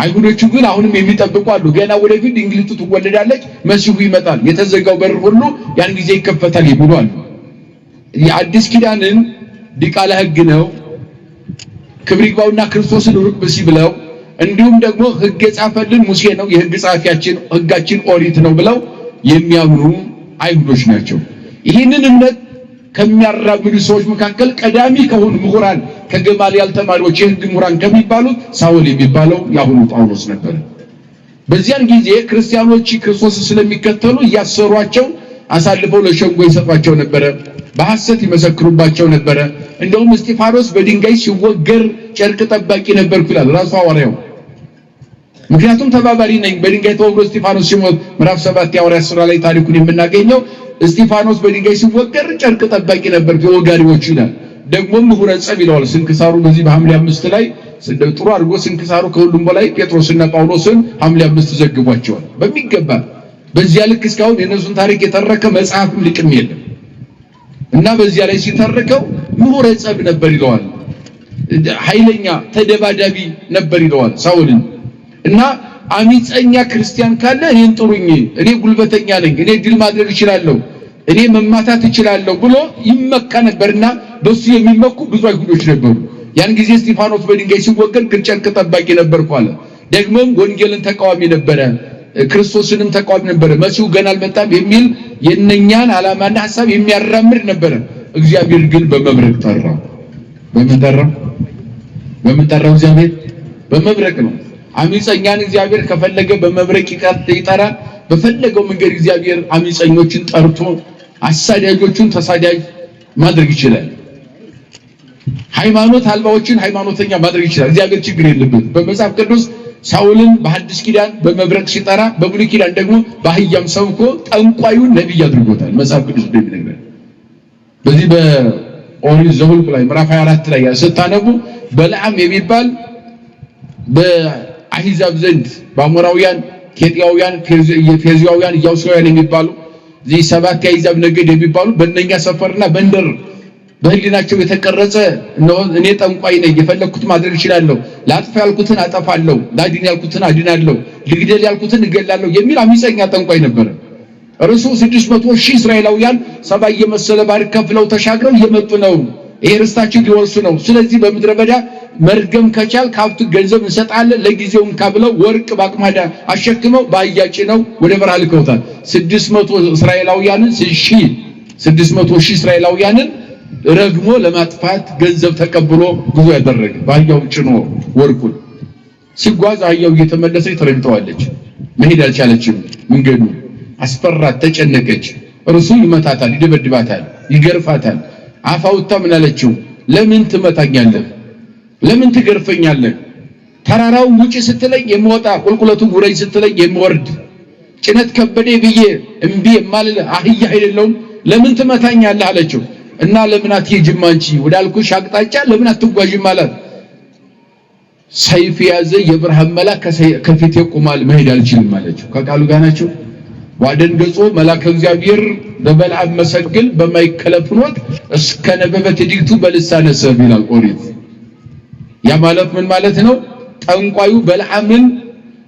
አይሁዶቹ ግን አሁንም የሚጠብቁ አሉ። ገና ወደፊት ድንግሊቱ ትወለዳለች፣ መሲሁ ይመጣል፣ የተዘጋው በር ሁሉ ያን ጊዜ ይከፈታል ይብሉ አሉ። የአዲስ ኪዳንን ዲቃላ ሕግ ነው ክብር ይግባውና ክርስቶስን ሩቅ ብሲ ብለው እንዲሁም ደግሞ ሕግ የጻፈልን ሙሴ ነው የሕግ ጸሐፊያችን ሕጋችን ኦሪት ነው ብለው የሚያምኑ አይሁዶች ናቸው። ይህንን እምነት ከሚያራምዱ ሰዎች መካከል ቀዳሚ ከሆኑ ምሁራን ከገማልያል ተማሪዎች የሕግ ምሁራን ከሚባሉት ሳውል የሚባለው ያሁኑ ጳውሎስ ነበር። በዚያን ጊዜ ክርስቲያኖች ክርስቶስን ስለሚከተሉ እያሰሯቸው አሳልፈው ለሸንጎ ይሰጧቸው ነበረ፣ በሐሰት ይመሰክሩባቸው ነበረ። እንደውም እስጢፋኖስ በድንጋይ ሲወገር ጨርቅ ጠባቂ ነበርኩ ይላል ራሱ ሐዋርያው። ምክንያቱም ተባባሪ ነኝ በድንጋይ ተወግሮ እስጢፋኖስ ሲሞት ምዕራፍ 7 የሐዋርያት ሥራ ላይ ታሪኩን የምናገኘው እስጢፋኖስ በድንጋይ ሲወገር ጨርቅ ጠባቂ ነበርኩ የወጋሪዎቹ ይላል። ደግሞ ምሁረ ጸብ ይለዋል ስንክሳሩ በዚህ በሐምሌ 5 ላይ ጥሩ አድርጎ ስንክሳሩ ከሁሉም በላይ ጴጥሮስና ጳውሎስን ሐምሌ 5 ዘግቧቸዋል በሚገባ። በዚያ ልክ እስካሁን የነሱን ታሪክ የተረከ መጽሐፍም ልቅም የለም እና በዚያ ላይ ሲተርከው ምሁረ ጸብ ነበር ይለዋል። ኃይለኛ ተደባዳቢ ነበር ይለዋል ሳውልን። እና አሚፀኛ ክርስቲያን ካለ እኔን ጥሩኝ፣ እኔ ጉልበተኛ ነኝ፣ እኔ ድል ማድረግ እችላለሁ፣ እኔ መማታት እችላለሁ ብሎ ይመካ ነበርና በሱ የሚመኩ ብዙ አይሁዶች ነበሩ። ያን ጊዜ እስጢፋኖስ በድንጋይ ሲወገር ጨርቅ ጠባቂ ነበርኩ አለ። ደግሞም ወንጌልን ተቃዋሚ ነበረ፣ ክርስቶስንም ተቃዋሚ ነበረ፣ መሲሁ ገና አልመጣም የሚል የነኛን ዓላማና ሐሳብ የሚያራምድ ነበረ። እግዚአብሔር ግን በመብረቅ ጠራው። በምን ጠራው? እግዚአብሔር በመብረቅ ነው። አሚፀኛን እግዚአብሔር ከፈለገ በመብረቅ ይጠራል። በፈለገው መንገድ እግዚአብሔር አሚፀኞችን ጠርቶ አሳዳጆቹን ተሳዳጅ ማድረግ ይችላል። ሃይማኖት አልባዎችን ሃይማኖተኛ ማድረግ ይችላል። እግዚአብሔር ችግር የለበትም። በመጽሐፍ ቅዱስ ሳውልን በሐዲስ ኪዳን በመብረቅ ሲጠራ፣ በብሉይ ኪዳን ደግሞ በአህያም ሰብኮ ጠንቋዩን ነቢይ አድርጎታል። መጽሐፍ ቅዱስ እንደሚነግረን በዚህ በኦሪት ዘኍልቍ ላይ ምዕራፍ 24 ላይ ስታነቡ በለዓም የሚባል በአሕዛብ ዘንድ በአሞራውያን፣ ኬጢያውያን፣ ፌርዛውያን፣ ኢያቡሳውያን የሚባሉ እዚህ 7 የአሕዛብ ነገድ የሚባሉ በእነኛ ሰፈርና በእንደር በህሊናቸው የተቀረጸ ነው። እኔ ጠንቋይ ነኝ፣ የፈለኩት ማድረግ እችላለሁ፣ ላጥፋ ያልኩትን አጠፋለሁ፣ ላድን ያልኩትን አድናለሁ፣ ልግደል ያልኩትን እገላለሁ የሚል አሚፀኛ ጠንቋይ ነበር። እርሱ 600,000 እስራኤላውያን ሰባ እየመሰለ ባር ከፍለው ተሻግረው እየመጡ ነው። ይሄ ርስታችን ሊወርሱ ነው። ስለዚህ በምድረ በዳ መርገም ከቻል ካብቱ ገንዘብ እንሰጣለን፣ ለጊዜውም ካብለው ወርቅ ባቅማዳ አሸክመው ባያጭ ነው ወደ በረሃ ልከውታል። 600 እስራኤላውያንን 600,000 እስራኤላውያንን ረግሞ ለማጥፋት ገንዘብ ተቀብሎ ጉዞ ያደረገ በአህያው ጭኖ ወርቁን ሲጓዝ አህያው እየተመለሰች ተረግጠዋለች። መሄድ አልቻለችም። መንገዱ አስፈራት፣ ተጨነቀች። እርሱ ይመታታል፣ ይደበድባታል፣ ይገርፋታል። አፋውታ ምን አለችው? ለምን ትመታኛለህ? ለምን ትገርፈኛለህ? ተራራው ውጪ ስትለኝ የምወጣ ቁልቁለቱን ውረጅ ስትለኝ የምወርድ ጭነት ከበደ ብዬ እምቢ የማልል አህያ አይደለሁም? ለምን ትመታኛለህ አለችው። እና ለምን አትሄጂም አንቺ ወዳልኩሽ አቅጣጫ ለምን አትጓዥም አላት። ሰይፍ ያዘ የብርሃን መልአክ ከፊቴ ቆሟል መሄድ አልችልም ማለችው ከቃሉ ጋር ናቸው ወደንገጾ መልአከ እግዚአብሔር በበልዓም መሰግል በማይከለፍኖት እስከ ነበበት ዲግቱ በልሳነ ሰብ ይላል ኦሪት ያ ማለት ምን ማለት ነው ጠንቋዩ በልዓምን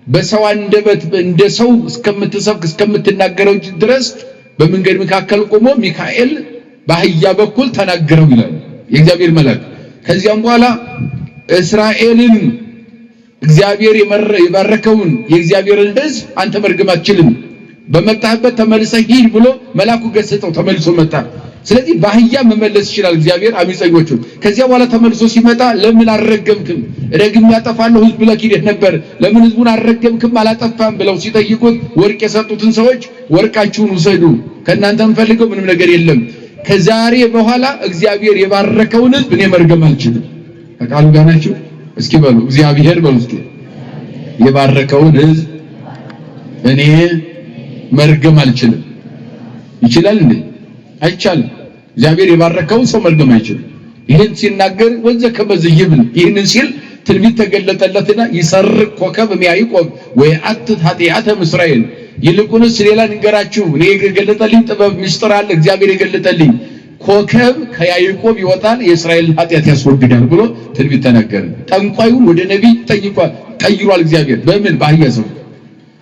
በሰው አንደበት እንደ ሰው እስከምትሰብክ እስከምትናገረው ድረስ በመንገድ መካከል ቆሞ ሚካኤል በአህያ በኩል ተናገረው ይላል የእግዚአብሔር መልአክ ከዚያም በኋላ እስራኤልን እግዚአብሔር የባረከውን የእግዚአብሔርን ሕዝብ አንተ መርገም አትችልም በመጣበት ተመልሰህ ሂድ ብሎ መልአኩ ገሰጸው ተመልሶ መጣ ስለዚህ በአህያ መመለስ ይችላል እግዚአብሔር አሚፀኞቹን ከዚያ በኋላ ተመልሶ ሲመጣ ለምን አረገምክም ረግም ያጠፋለው ሕዝብ ለኪደህ ነበር ለምን ሕዝቡን አረገምክም አላጠፋም ብለው ሲጠይቁት ወርቅ የሰጡትን ሰዎች ወርቃችሁን ውሰዱ ከናንተ እንፈልገው ምንም ነገር የለም ከዛሬ በኋላ እግዚአብሔር የባረከውን ሕዝብ እኔ መርገም አልችልም ቃሉ ጋር ናችሁ እስኪ በሉ እግዚአብሔር በሉ እስኪ የባረከውን ሕዝብ እኔ መርገም አልችልም ይችላል እንዴ አይቻልም እግዚአብሔር የባረከውን ሰው መርገም አይችልም ይሄን ሲናገር ወንዘ ከመዝይብል ይሄንን ሲል ትንቢት ተገለጠለትና ይሰርቅ ኮከብ ያዕቆብ ወይአትት ኃጢአተ እስራኤል ይልቁንስ ሌላ ንገራችሁ እኔ የገለጠልኝ ጥበብ ምስጢር አለ እግዚአብሔር የገለጠልኝ ኮከብ ከያዕቆብ ይወጣል የእስራኤልን ኃጢአት ያስወግዳል ብሎ ትንቢት ተናገረ ጠንቋዩን ወደ ነብይ ቀይሯል እግዚአብሔር በምን ባያዘው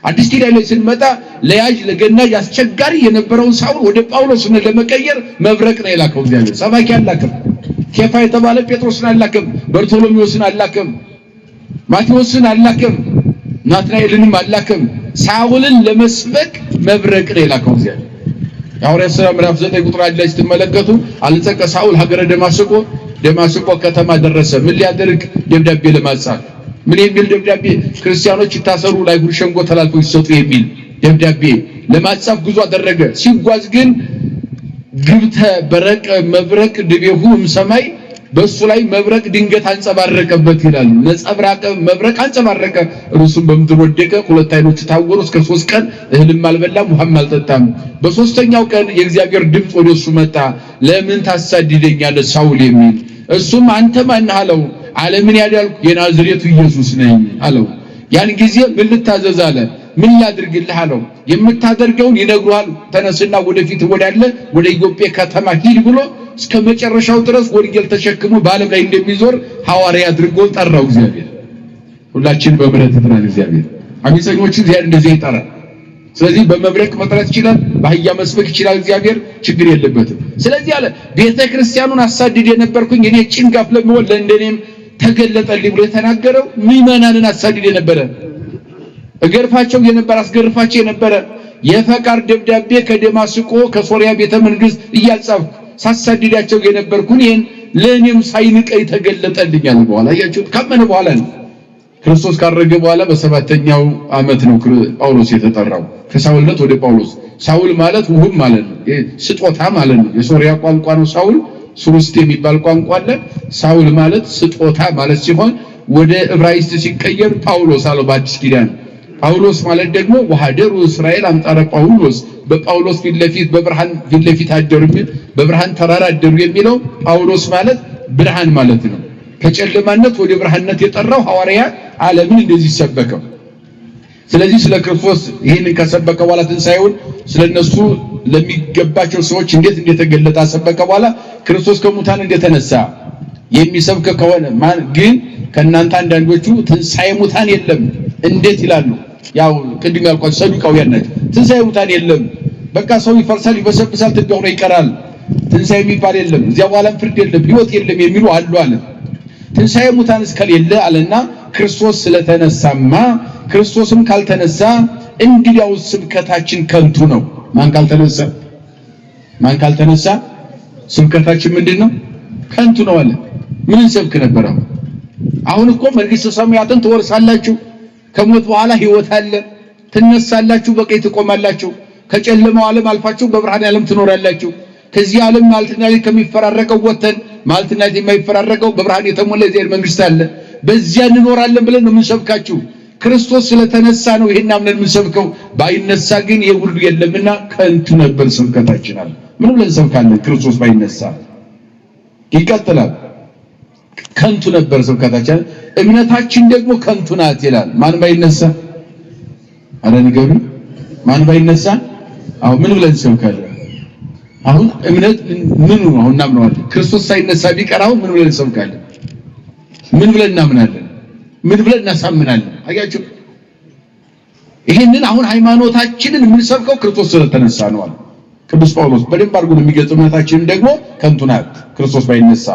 አዲስ ኪዳን ላይ ስንመጣ ለያጅ ለገናጅ አስቸጋሪ የነበረውን ሳውል ወደ ጳውሎስን ለመቀየር መብረቅ ነው የላከው እግዚአብሔር ሰባኪ አላከም ኬፋ የተባለ ጴጥሮስን አላከም በርቶሎሜዎስን አላከም ማቴዎስን አላከም ናትናኤልንም አላከም ሳውልን ለመስበክ መብረቅ ነው የላከው እግዚአብሔር የሐዋርያት ሥራ ምዕራፍ 9 ቁጥር 1 ላይ ስትመለከቱ አልጸቀ ሳውል ሀገረ ደማስቆ ከተማ ደረሰ ምን ሊያደርግ ደብዳቤ ለማጻፍ ምን የሚል ደብዳቤ ክርስቲያኖች ይታሰሩ ለአይሁድ ሸንጎ ተላልፈው ይሰጡ የሚል ደብዳቤ ለማጻፍ ጉዞ አደረገ ሲጓዝ ግን ግብተ በረቀ መብረቅ ድቤሁም ሰማይ በሱ ላይ መብረቅ ድንገት አንጸባረቀበት ይላል ነጸብራቀ መብረቅ አንጸባረቀ ሩሱም በመድር ወደቀ ሁለት አይኖቹ ታወሩ እስከ 3 ቀን እህልም አልበላም ውሃም አልጠጣም በሶስተኛው ቀን የእግዚአብሔር ድምጽ ወደሱ መጣ ለምን ታሳድደኛለህ ሳውል የሚል እሱም አንተ ማን አለው ዓለምን ያዳልኩ የናዝሬቱ ኢየሱስ ነኝ አለው ያን ጊዜ ምን ልታዘዝ አለ ምን ላድርግልህ አለው የምታደርገውን ይነግሩሃል ተነስና ወደፊት ወዳለ ወደ ኢዮጴ ከተማ ሂድ ብሎ እስከ መጨረሻው ድረስ ወንጌል ተሸክሞ በዓለም ላይ እንደሚዞር ሐዋርያ አድርጎ ጠራው እግዚአብሔር ሁላችን በምህረት ይጥራል እግዚአብሔር አሚፀኞች እግዚአብሔር እንደዚህ ይጠራል ስለዚህ በመብረቅ መጥራት ይችላል በአህያ መስበክ ይችላል እግዚአብሔር ችግር የለበትም ስለዚህ አለ ቤተክርስቲያኑን አሳድድ የነበርኩኝ እኔ ጭንጋፍ ለምወል ለእንደኔም ተገለጠልኝ ብሎ የተናገረው ምዕመናንን አሳድድ የነበረ እገርፋቸው የነበረ አስገርፋቸው የነበረ የፈቃድ ደብዳቤ ከደማስቆ ከሶሪያ ቤተ መንግስት እያጻፍኩ ሳሳድዳቸው የነበርኩኝ ይሄን ለኔም ሳይንቀይ ተገለጠልኝ አለ በኋላ ያያችሁት ከመነ በኋላ ነው ክርስቶስ ካረገ በኋላ በሰባተኛው ዓመት ነው ጳውሎስ የተጠራው ከሳውልነት ወደ ጳውሎስ ሳውል ማለት ውህብ ማለት ነው ስጦታ ማለት ነው የሶሪያ ቋንቋ ነው ሳውል ሱርስት የሚባል ቋንቋ አለ ሳውል ማለት ስጦታ ማለት ሲሆን ወደ ዕብራይስጥ ሲቀየር ጳውሎስ አለው በአዲስ ኪዳን ጳውሎስ ማለት ደግሞ ወሃደሩ እስራኤል አምጣረ ጳውሎስ በጳውሎስ ፊትለፊት በብርሃን ፊትለፊት አደሩ በብርሃን ተራራ አደሩ የሚለው ጳውሎስ ማለት ብርሃን ማለት ነው ከጨለማነት ወደ ብርሃንነት የጠራው ሐዋርያ ዓለምን እንደዚህ ሰበከው ስለዚህ ስለ ክርስቶስ ይሄንን ከሰበከ በኋላ ትንሳኤውን ስለነሱ ለሚገባቸው ሰዎች እንዴት እንደተገለጠ ሰበከ በኋላ ክርስቶስ ከሙታን እንደተነሳ የሚሰብክ ከሆነ ማን ግን ከናንተ አንዳንዶቹ ትንሳኤ ሙታን የለም እንዴት ይላሉ ያው ቅድም ያልኳችሁ ሰዱቃውያን ናቸው ትንሳኤ ሙታን የለም በቃ ሰው ይፈርሳል ይበሰብሳል ትንሣኤ ይቀራል ትንሳኤ የሚባል የለም እዚያ በኋላም ፍርድ የለም ሕይወት የለም የሚሉ አሉ አለ ትንሳኤ ሙታን እስከሌለ አለና ክርስቶስ ስለተነሳማ ክርስቶስም ካልተነሳ እንግዲያው ስብከታችን ከንቱ ነው ማን ካልተነሳ ስብከታችን ምንድነው ከንቱ ነው አለ ምን ሰብክ ነበር አሁን እኮ መንግስተ ሰማያትን ትወርሳላችሁ ከሞት በኋላ ሕይወት አለ ትነሳላችሁ በቀኝ ትቆማላችሁ ከጨለማው ዓለም አልፋችሁ በብርሃን ዓለም ትኖራላችሁ ከዚህ ዓለም ማልትና ከሚፈራረቀው ወተን ማልትና የማይፈራረቀው በብርሃን የተሞላ የእግዚአብሔር መንግስት አለ በዚያ እንኖራለን ብለን ነው የምንሰብካችሁ ክርስቶስ ስለተነሳ ነው ይሄን አምነን የምንሰብከው ባይነሳ ግን የሁሉ የለምና ከንቱ ነበር ስብከታችን አለ ምን ብለን ሰብካለን ክርስቶስ ባይነሳ ይቀጥላል ከንቱ ነበር ስብከታችን እምነታችን ደግሞ ከንቱ ናት ይላል ማን ባይነሳ አረ ንገሩ ማን ባይነሳ አሁን ምን ብለን ሰብካለን አሁን እምነት ምን ነው አሁን እናምናለን ክርስቶስ ሳይነሳ ቢቀራው ምን ብለን ሰብካለን ምን ብለን እናምናለን ምን ብለን እናሳምናለን አያችሁ ይሄንን አሁን ሃይማኖታችንን ምን ሰብከው ክርስቶስ ስለተነሳ ነው አለ ቅዱስ ጳውሎስ በደንብ አድርጎ የሚገልጽ እምነታችንን ደግሞ ከንቱ ናት ክርስቶስ ባይነሳ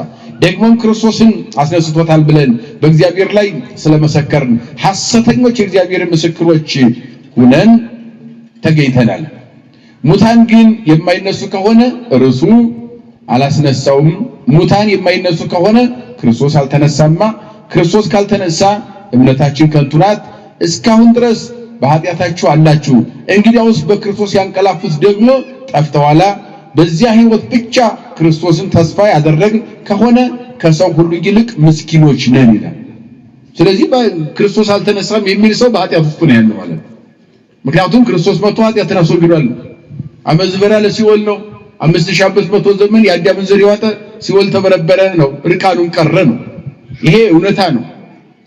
ደግሞም ክርስቶስን አስነስቶታል ብለን በእግዚአብሔር ላይ ስለመሰከርን ሐሰተኞች የእግዚአብሔር ምስክሮች ሆነን ተገኝተናል ሙታን ግን የማይነሱ ከሆነ እርሱ አላስነሳውም ሙታን የማይነሱ ከሆነ ክርስቶስ አልተነሳማ ክርስቶስ ካልተነሳ እምነታችን ከንቱ ናት እስካሁን ድረስ በኃጢአታችሁ አላችሁ እንግዲያውስ በክርስቶስ ያንቀላፉት ደግሞ ጠፍተዋል በዚያ ሕይወት ብቻ ክርስቶስን ተስፋ ያደረግን ከሆነ ከሰው ሁሉ ይልቅ ምስኪኖች ነን ይላል ስለዚህ ክርስቶስ አልተነሳም የሚል ሰው በኃጢአት ውስጥ ነው ያለው ማለት ምክንያቱም ክርስቶስ መጥቶ ኃጢአትን አስወግዷል አመዝበራ ለሲኦል ነው 5500 ዘመን የአዳምን ዘር ያወጣ ሲኦል ተበረበረ ነው ርቃኑን ቀረ ነው ይሄ እውነታ ነው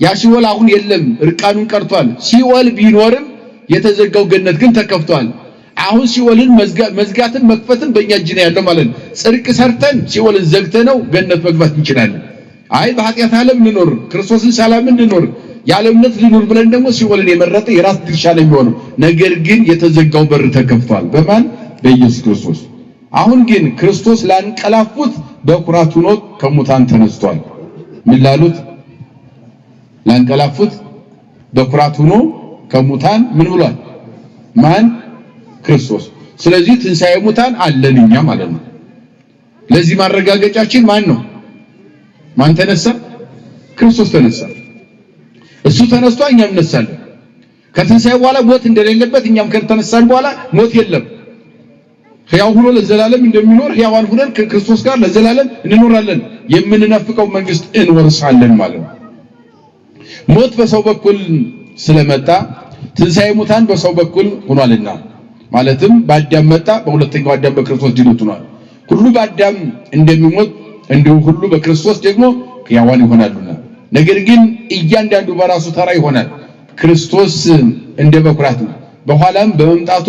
ያ ሲኦል አሁን የለም ርቃኑን ቀርቷል ሲኦል ቢኖርም የተዘጋው ገነት ግን ተከፍቷል አሁን ሲኦልን መዝጋትን መክፈትን በእኛ እጅ ነው ያለው ማለት ጽድቅ ሰርተን ሲኦልን ዘግተነው ገነት መግባት እንችላለን አይ በኃጢአት ዓለም እንኖር ክርስቶስን ሰላም እንኖር ያለምነት ልኖር ብለን ደግሞ ሲኦልን የመረጠ የራስ ድርሻ ነው የሚሆነው ነገር ግን የተዘጋው በር ተከፍቷል በማን በኢየሱስ ክርስቶስ አሁን ግን ክርስቶስ ላንቀላፉት በኩራት ሆኖ ከሙታን ተነስቷል ምን ላሉት ላንቀላፉት በኩራት ሆኖ ከሙታን ምን ብሏል ማን ክርስቶስ ስለዚህ ትንሣኤ ሙታን አለንኛ ማለት ነው ለዚህ ማረጋገጫችን ማን ነው ማን ተነሳ ክርስቶስ ተነሳ እሱ ተነስቶ እኛም እንነሳለን ከትንሣኤ በኋላ ሞት እንደሌለበት እኛም ከተነሳን በኋላ ሞት የለም ሕያው ሆኖ ለዘላለም እንደሚኖር ሕያዋን ሆነን ከክርስቶስ ጋር ለዘላለም እንኖራለን የምንናፍቀው መንግስት እንወርሳለን ማለት ነው ሞት በሰው በኩል ስለመጣ ትንሣኤ ሙታን በሰው በኩል ሆኗልና ማለትም በአዳም መጣ በሁለተኛው አዳም በክርስቶስ ድነት ሆኗል ሁሉ በአዳም እንደሚሞት እንዲሁ ሁሉ በክርስቶስ ደግሞ ሕያዋን ይሆናሉና ነገር ግን እያንዳንዱ በራሱ ተራ ይሆናል ክርስቶስ እንደ በኩራት ነው በኋላም በመምጣቱ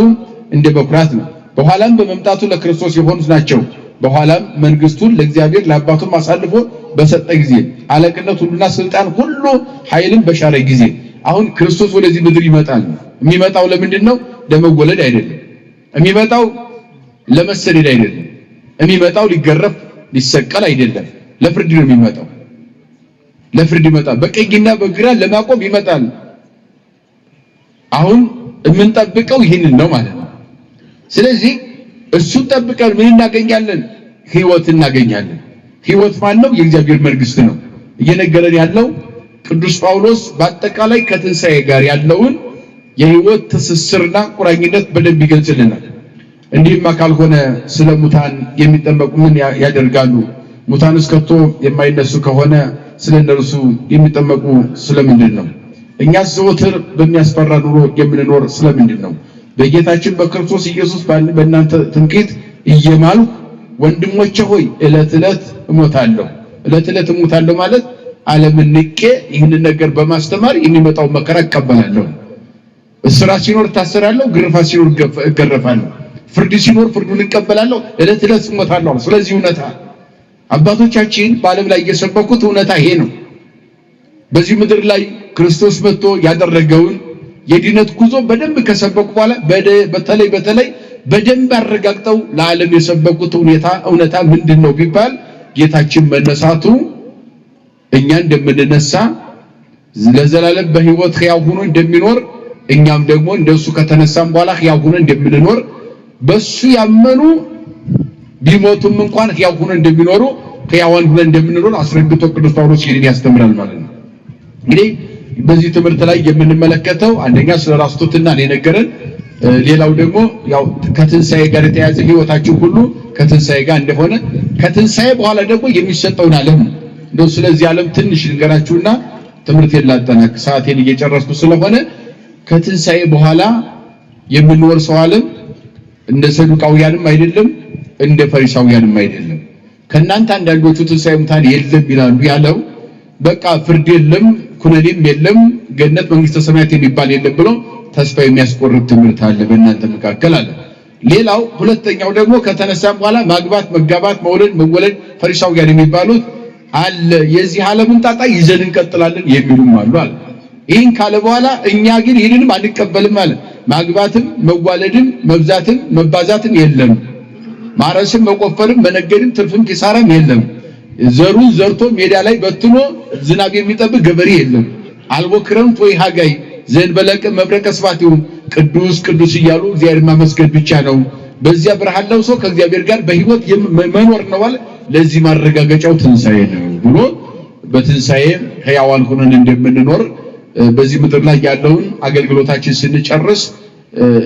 እንደ በኩራት ነው በኋላም በመምጣቱ ለክርስቶስ የሆኑት ናቸው በኋላም መንግስቱን ለእግዚአብሔር ለአባቱ አሳልፎ በሰጠ ጊዜ አለቅነት ሁሉና ስልጣን ሁሉ ኃይልን በሻረ ጊዜ አሁን ክርስቶስ ወደዚህ ምድር ይመጣል የሚመጣው ለምንድን ነው ለመወለድ አይደለም የሚመጣው ለመሰደድ አይደለም የሚመጣው ሊገረፍ ሊሰቀል አይደለም ለፍርድ ነው የሚመጣው ለፍርድ ይመጣል በቀኝና በግራ ለማቆም ይመጣል አሁን የምንጠብቀው ይሄንን ነው ማለት ነው ስለዚህ እሱን ጠብቀን ምን እናገኛለን ሕይወት እናገኛለን ሕይወት ማለት ነው የእግዚአብሔር መንግስት ነው እየነገረን ያለው ቅዱስ ጳውሎስ በአጠቃላይ ከትንሣኤ ጋር ያለውን የሕይወት ትስስርና ቁራኝነት በደንብ ይገልጽልናል እንዲህማ ካልሆነ ስለ ሙታን የሚጠመቁ ምን ያደርጋሉ ሙታንስ ከቶ የማይነሱ ከሆነ ስለነርሱ የሚጠመቁ ስለምንድን ነው እኛስ ዘወትር በሚያስፈራ ኑሮ የምንኖር ስለምንድን ነው በጌታችን በክርስቶስ ኢየሱስ በእናንተ ትምክህት እየማልኩ ወንድሞቼ ሆይ ዕለት ዕለት እሞታለሁ ማለት ዓለምን ንቄ ይህንን ነገር በማስተማር የሚመጣው መከራ እቀበላለሁ እስራት ሲኖር ታሰራለሁ ግርፋት ሲኖር እገረፋለሁ ፍርድ ሲኖር ፍርዱን እቀበላለሁ ዕለት ዕለት እሞታለሁ ስለዚህ እውነታ አባቶቻችን በዓለም ላይ እየሰበኩት እውነታ ይሄ ነው በዚህ ምድር ላይ ክርስቶስ መጥቶ ያደረገውን የድነት ጉዞ በደንብ ከሰበኩ በኋላ በተለይ በደንብ አረጋግጠው ለዓለም የሰበኩት እውነታ ምንድነው ቢባል ጌታችን መነሳቱ እኛ እንደምንነሳ ለዘላለም በሕይወት ሕያው ሆኖ እንደሚኖር እኛም ደግሞ እንደሱ ከተነሳን በኋላ ሕያው ሆኖ እንደምንኖር በሱ ያመኑ ቢሞቱም እንኳን ሕያው ሆኖ እንደሚኖሩ ሕያዋን ሆኖ እንደምንኖር አስረግጦ ቅዱስ ጳውሎስ ይህን ያስተምራል ማለት ነው እንግዲህ በዚህ ትምህርት ላይ የምንመለከተው አንደኛ ስለ ራሱ ትሕትና የነገረን ሌላው ደግሞ ያው ከትንሣኤ ጋር የተያዘ ሕይወታችን ሁሉ ከትንሣኤ ጋር እንደሆነ ከትንሣኤ በኋላ ደግሞ የሚሰጠውን ዓለም እንደው ስለዚህ ዓለም ትንሽ ልንገራችሁና ትምህርት የላጠናክ ሰዓቴን እየጨረስኩ ስለሆነ ከትንሣኤ በኋላ የምንወርሰው ዓለም እንደ ሰዱቃውያንም አይደለም እንደ ፈሪሳውያንም አይደለም ከናንተ አንዳንዶቹ ትንሣኤ ሙታን የለም ይላሉ ያለው በቃ ፍርድ የለም ኩነኔም የለም ገነት መንግስተ ሰማያት የሚባል የለም ብሎ ተስፋ የሚያስቆርጥ ትምህርት አለ በእናንተ መካከል አለ። ሌላው ሁለተኛው ደግሞ ከተነሳም በኋላ ማግባት መጋባት መውለድ መወለድ ፈሪሳውያን የሚባሉት አለ የዚህ ዓለምን ጣጣ ይዘን እንቀጥላለን የሚሉም አሉ አለ። ይህን ካለ በኋላ እኛ ግን ይህንንም አንቀበልም አለ። ማግባትም መዋለድም መብዛትም መባዛትም የለም፣ ማረስም መቆፈርም መነገድም ትርፍም ኪሳራም የለም፣ ዘሩን ዘርቶ ሜዳ ላይ በትኖ ዝናብ የሚጠብቅ ገበሬ የለም፣ አልቦ ክረምት ወይ ሀጋይ ዘንበለቀ መብረቀ ስፋቲው ቅዱስ ቅዱስ እያሉ እግዚአብሔር ማመስገን ብቻ ነው። በዚያ ብርሃን ለብሶ ከእግዚአብሔር ጋር በህይወት መኖር ነው አለ። ለዚህ ማረጋገጫው ትንሳኤ ነው ብሎ በትንሳኤ ሕያዋን ሆነን እንደምንኖር በዚህ ምድር ላይ ያለውን አገልግሎታችን ስንጨርስ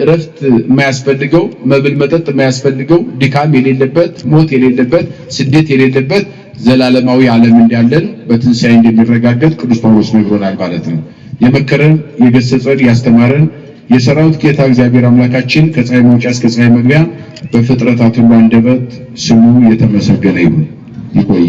እረፍት የማያስፈልገው መብል መጠጥ የማያስፈልገው ድካም የሌለበት ሞት የሌለበት ስደት የሌለበት ዘላለማዊ ዓለም እንዳለን በትንሳኤ እንደሚረጋገጥ ቅዱስ ጳውሎስ ነግሮናል ማለት ነው። የመከረን የገሰጸን ያስተማረን የሰራዊት ጌታ እግዚአብሔር አምላካችን ከፀሐይ መውጫ እስከ ፀሐይ መግቢያ በፍጥረታት ሁሉ አንደበት ስሙ የተመሰገነ ይሁን። ይቆይ።